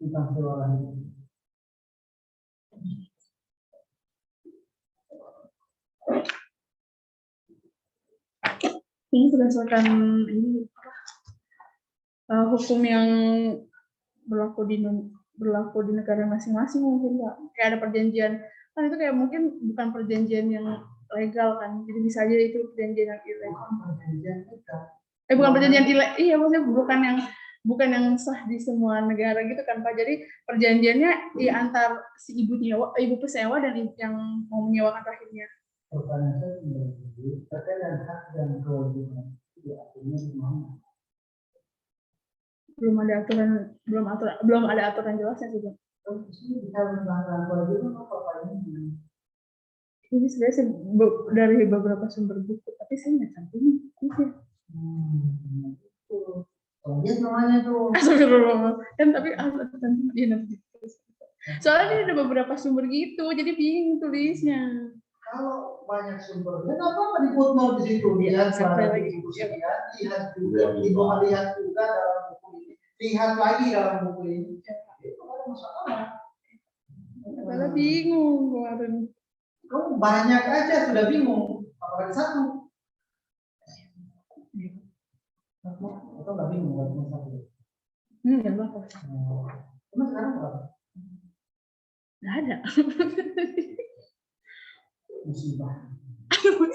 Speaker 1: tentang sewa rahim?
Speaker 2: Ini berdasarkan ini hukum yang berlaku di negara masing-masing mungkin Pak. Kayak ada perjanjian kan, itu kayak mungkin bukan perjanjian yang legal kan, jadi bisa aja itu perjanjian yang ilegal.
Speaker 1: Perjanjian kita.
Speaker 2: Bukan perjanjian ilegal, iya maksudnya bukan yang sah di semua negara gitu kan Pak. Jadi perjanjiannya antar si ibu pesewa dan yang mau menyewakan rahimnya.
Speaker 1: Pertanyaan saya kembali terkait dengan hak dan kewajiban itu artinya gimana?
Speaker 2: Belum ada aturan jelasnya juga.
Speaker 1: Terus di sini bicara tentang kewajiban apa Pak ini?
Speaker 2: Ini sebenarnya dari beberapa sumber buku, tapi saya nggak cantumin.
Speaker 1: Dia namanya tuh.
Speaker 2: Astagfirullah. Kan tapi nanti. Soalnya ini ada beberapa sumber gitu, jadi bingung tulisnya.
Speaker 1: Kalau banyak sumbernya, kenapa di footnote di situ? Lihat pada buku sekian, lihat juga, lihat juga dalam buku ini, lihat lagi dalam buku ini. Itu ada masalah.
Speaker 2: Masalah bingung kemarin.
Speaker 1: Kamu banyak aja sudah bingung, apalagi satu. Atau nggak bingung buat masalah?
Speaker 2: Ya Allah.
Speaker 1: Cuma sekarang berapa?
Speaker 2: Nggak ada.
Speaker 1: Musibah.
Speaker 2: Musibah.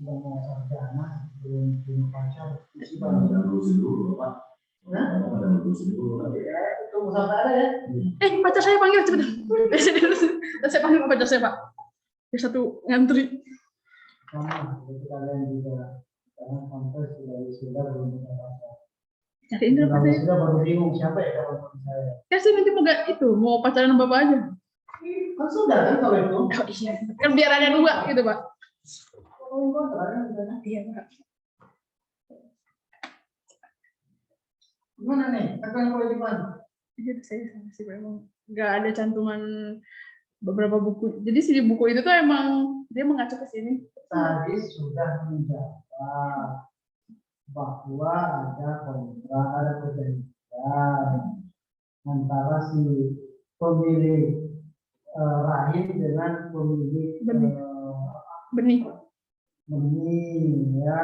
Speaker 1: Sudah mau sarjana, belum punya pacar, musibah.
Speaker 3: Ada lulusin dulu, Pak. Ada lulusin dulu.
Speaker 1: Ya, itu musabah ada ya.
Speaker 2: Pacar saya panggil cepetan. Saya panggil pacar saya Pak. Dia satu ngantri.
Speaker 1: Sama, jadi kalian juga jangan sampai sudah belum punya pacar.
Speaker 2: Cariin dulu pacar.
Speaker 1: Sudah baru bingung siapa ya kawan saya.
Speaker 2: Kasih nanti mau pacaran sama Bapak aja.
Speaker 1: Kan sudah kan kalau itu.
Speaker 2: Oh iya. Kan biar ada dua gitu Pak.
Speaker 1: Oh, kontraknya misalnya.
Speaker 2: Iya Pak.
Speaker 1: Gimana nih? Akan kewajiban.
Speaker 2: Iya saya sih memang nggak ada cantuman beberapa buku. Jadi si buku itu tuh emang dia mengacu ke sini.
Speaker 1: Tadi sudah menjawab bahwa ada kontrak, ada perjanjian antara si pemilik rahim dengan pemilik
Speaker 2: benih
Speaker 1: ya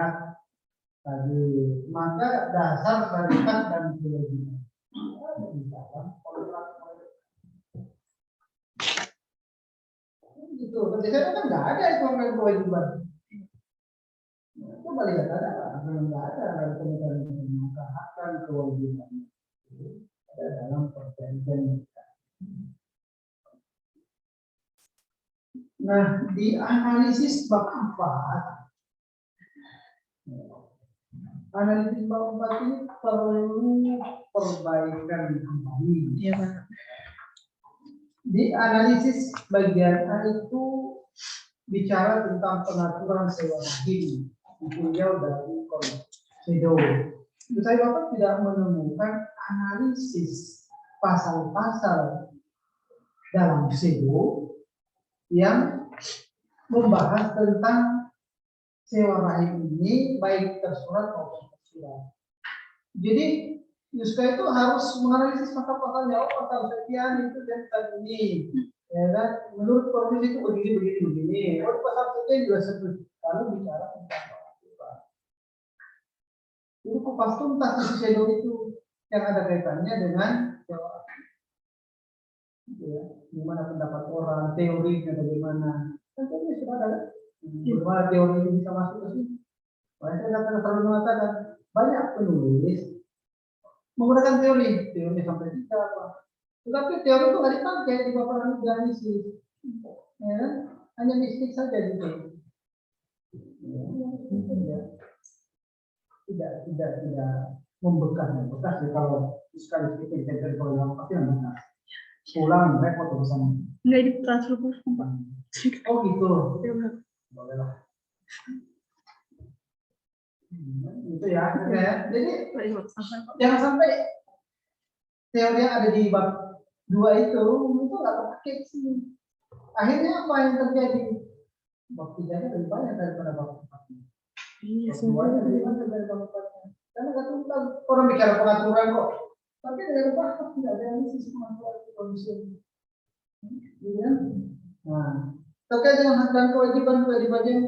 Speaker 1: tadi, maka dasar dari hak dan kewajiban di dalam kontrak itu. Ketika kan nggak ada itu kewajiban. Coba lihat ada nggak ada kontrak, maka hak dan kewajiban itu ada dalam perjanjian. Nah, di analisis bab 4, analisis bab 4 ini perlu perbaikan kembali.
Speaker 2: Iya Pak.
Speaker 1: Di analisis bagian A itu bicara tentang pengaturan sewa rahim, ditinjau dari CEDAW. Saya Bapak tidak menemukan analisis pasal-pasal dalam CEDAW yang membahas tentang sewa rahim ini baik tersurat maupun tersurat. Jadi Yuska itu harus menganalisis pasal-pasalnya. Pasal sekian itu dan ini, ya kan? Menurut profesi itu begini. Oh, pasal sekian juga seperti kalau bicara tentang apa? Itu kupas tuntas di CEDAW itu yang ada kaitannya dengan sewa rahim. Ya, gimana pendapat orang, teorinya bagaimana? Tentunya sudah ada. Bagaimana teori ini bisa masuk ke sini? Saya selalu mengatakan banyak penulis menggunakan teori sampai kita apa. Tetapi teori itu nggak dipakai di paparan analisis, ya, hanya mistik saja gitu. Tidak membekas ya, kalau sekali kita jadi kalau yang pasti membekas. Pulang repot urusan.
Speaker 2: Enggak, ini transfer Pak.
Speaker 1: Oh gitu.
Speaker 2: Iya Pak.
Speaker 1: Bolehlah. Itu ya. Jadi jangan sampai teori yang ada di bab 2 itu nggak terpakai sih. Akhirnya apa yang terjadi? Bab 3 nya lebih banyak daripada bab 4.
Speaker 2: Iya,
Speaker 1: Bab 2 nya lebih banyak daripada bab 4. Karena kan orang bicara pengaturan kok, tapi dari bab tidak ada yang sisi pengaturan kondisi. Iya. Nah, terkait dengan hak dan kewajiban yang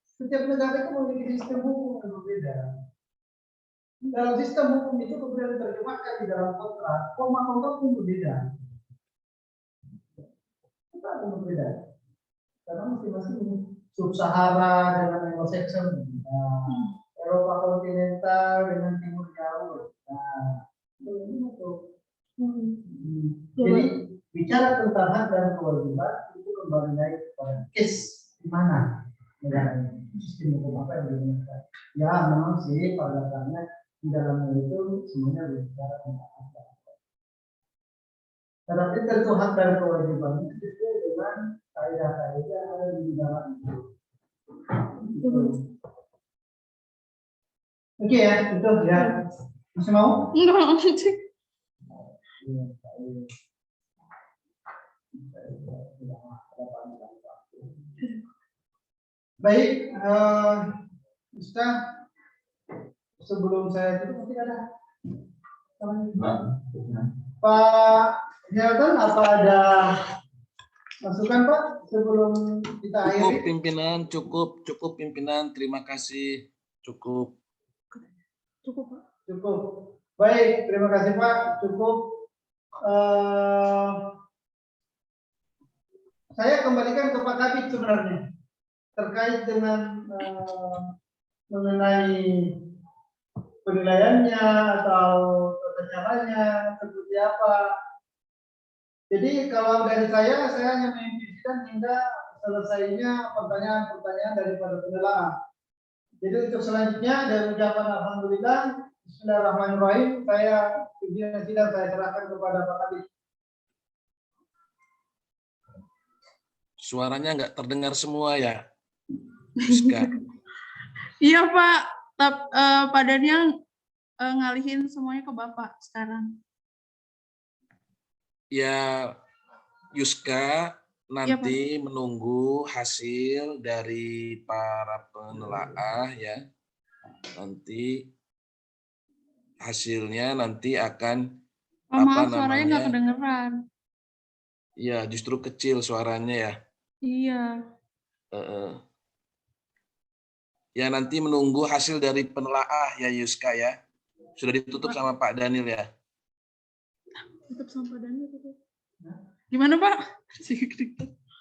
Speaker 1: setiap negara itu memiliki sistem hukum yang berbeda. Dalam sistem hukum itu kemudian diterjemahkan di dalam kontrak, kontrak pun berbeda. Kita pun berbeda. Karena masing-masing sub-Sahara dengan Anglo-Saxon, Eropa kontinental dengan timur jauh. Nah, jadi bicara tentang hak dan kewajiban itu kembali lagi kepada case di mana negara ini, sistem hukum apa yang digunakan. Ya memang sih pada dasarnya di dalamnya itu semuanya berbicara tentang hak dan kewajiban. Tetapi tentu hak dan kewajiban itu sesuai dengan kaidah-kaidah yang ada di negara itu. Oke ya, itu ya. Masih mau?
Speaker 2: Enggak.
Speaker 1: Baik, Ustaz, sebelum saya tutup mungkin ada Pak Hilton, apa ada masukan Pak sebelum kita
Speaker 4: Cukup
Speaker 1: akhiri?
Speaker 4: pimpinan, cukup pimpinan. Terima kasih. Cukup.
Speaker 2: Cukup, Pak.
Speaker 1: Cukup. Baik, terima kasih Pak. Cukup. Saya kembalikan ke Pak Kabit sebenarnya terkait dengan mengenai penilaiannya atau tata caranya seperti apa. Jadi kalau dari saya hanya menginstruksikan hingga selesainya pertanyaan-pertanyaan daripada penelaah. Jadi untuk selanjutnya dari ucapan alhamdulillah, bismillahirrahmanirrahim, saya pimpinan sidang saya serahkan kepada Pak Kabit.
Speaker 4: Suaranya nggak terdengar semua ya, Rizka?
Speaker 2: Iya Pak, Pak Daniel ngalihin semuanya ke Bapak sekarang.
Speaker 4: Ya, Yuska nanti
Speaker 2: Pak.
Speaker 4: menunggu hasil dari para penelaah ya. Nanti hasilnya nanti akan
Speaker 2: Maaf, suaranya nggak kedengeran.
Speaker 4: Ya, justru kecil suaranya ya.
Speaker 2: Iya.
Speaker 4: Ya nanti menunggu hasil dari penelaah ya Yuska ya. Sudah ditutup sama Pak Daniel ya.
Speaker 2: Tutup sama Pak Daniel. Gimana Pak?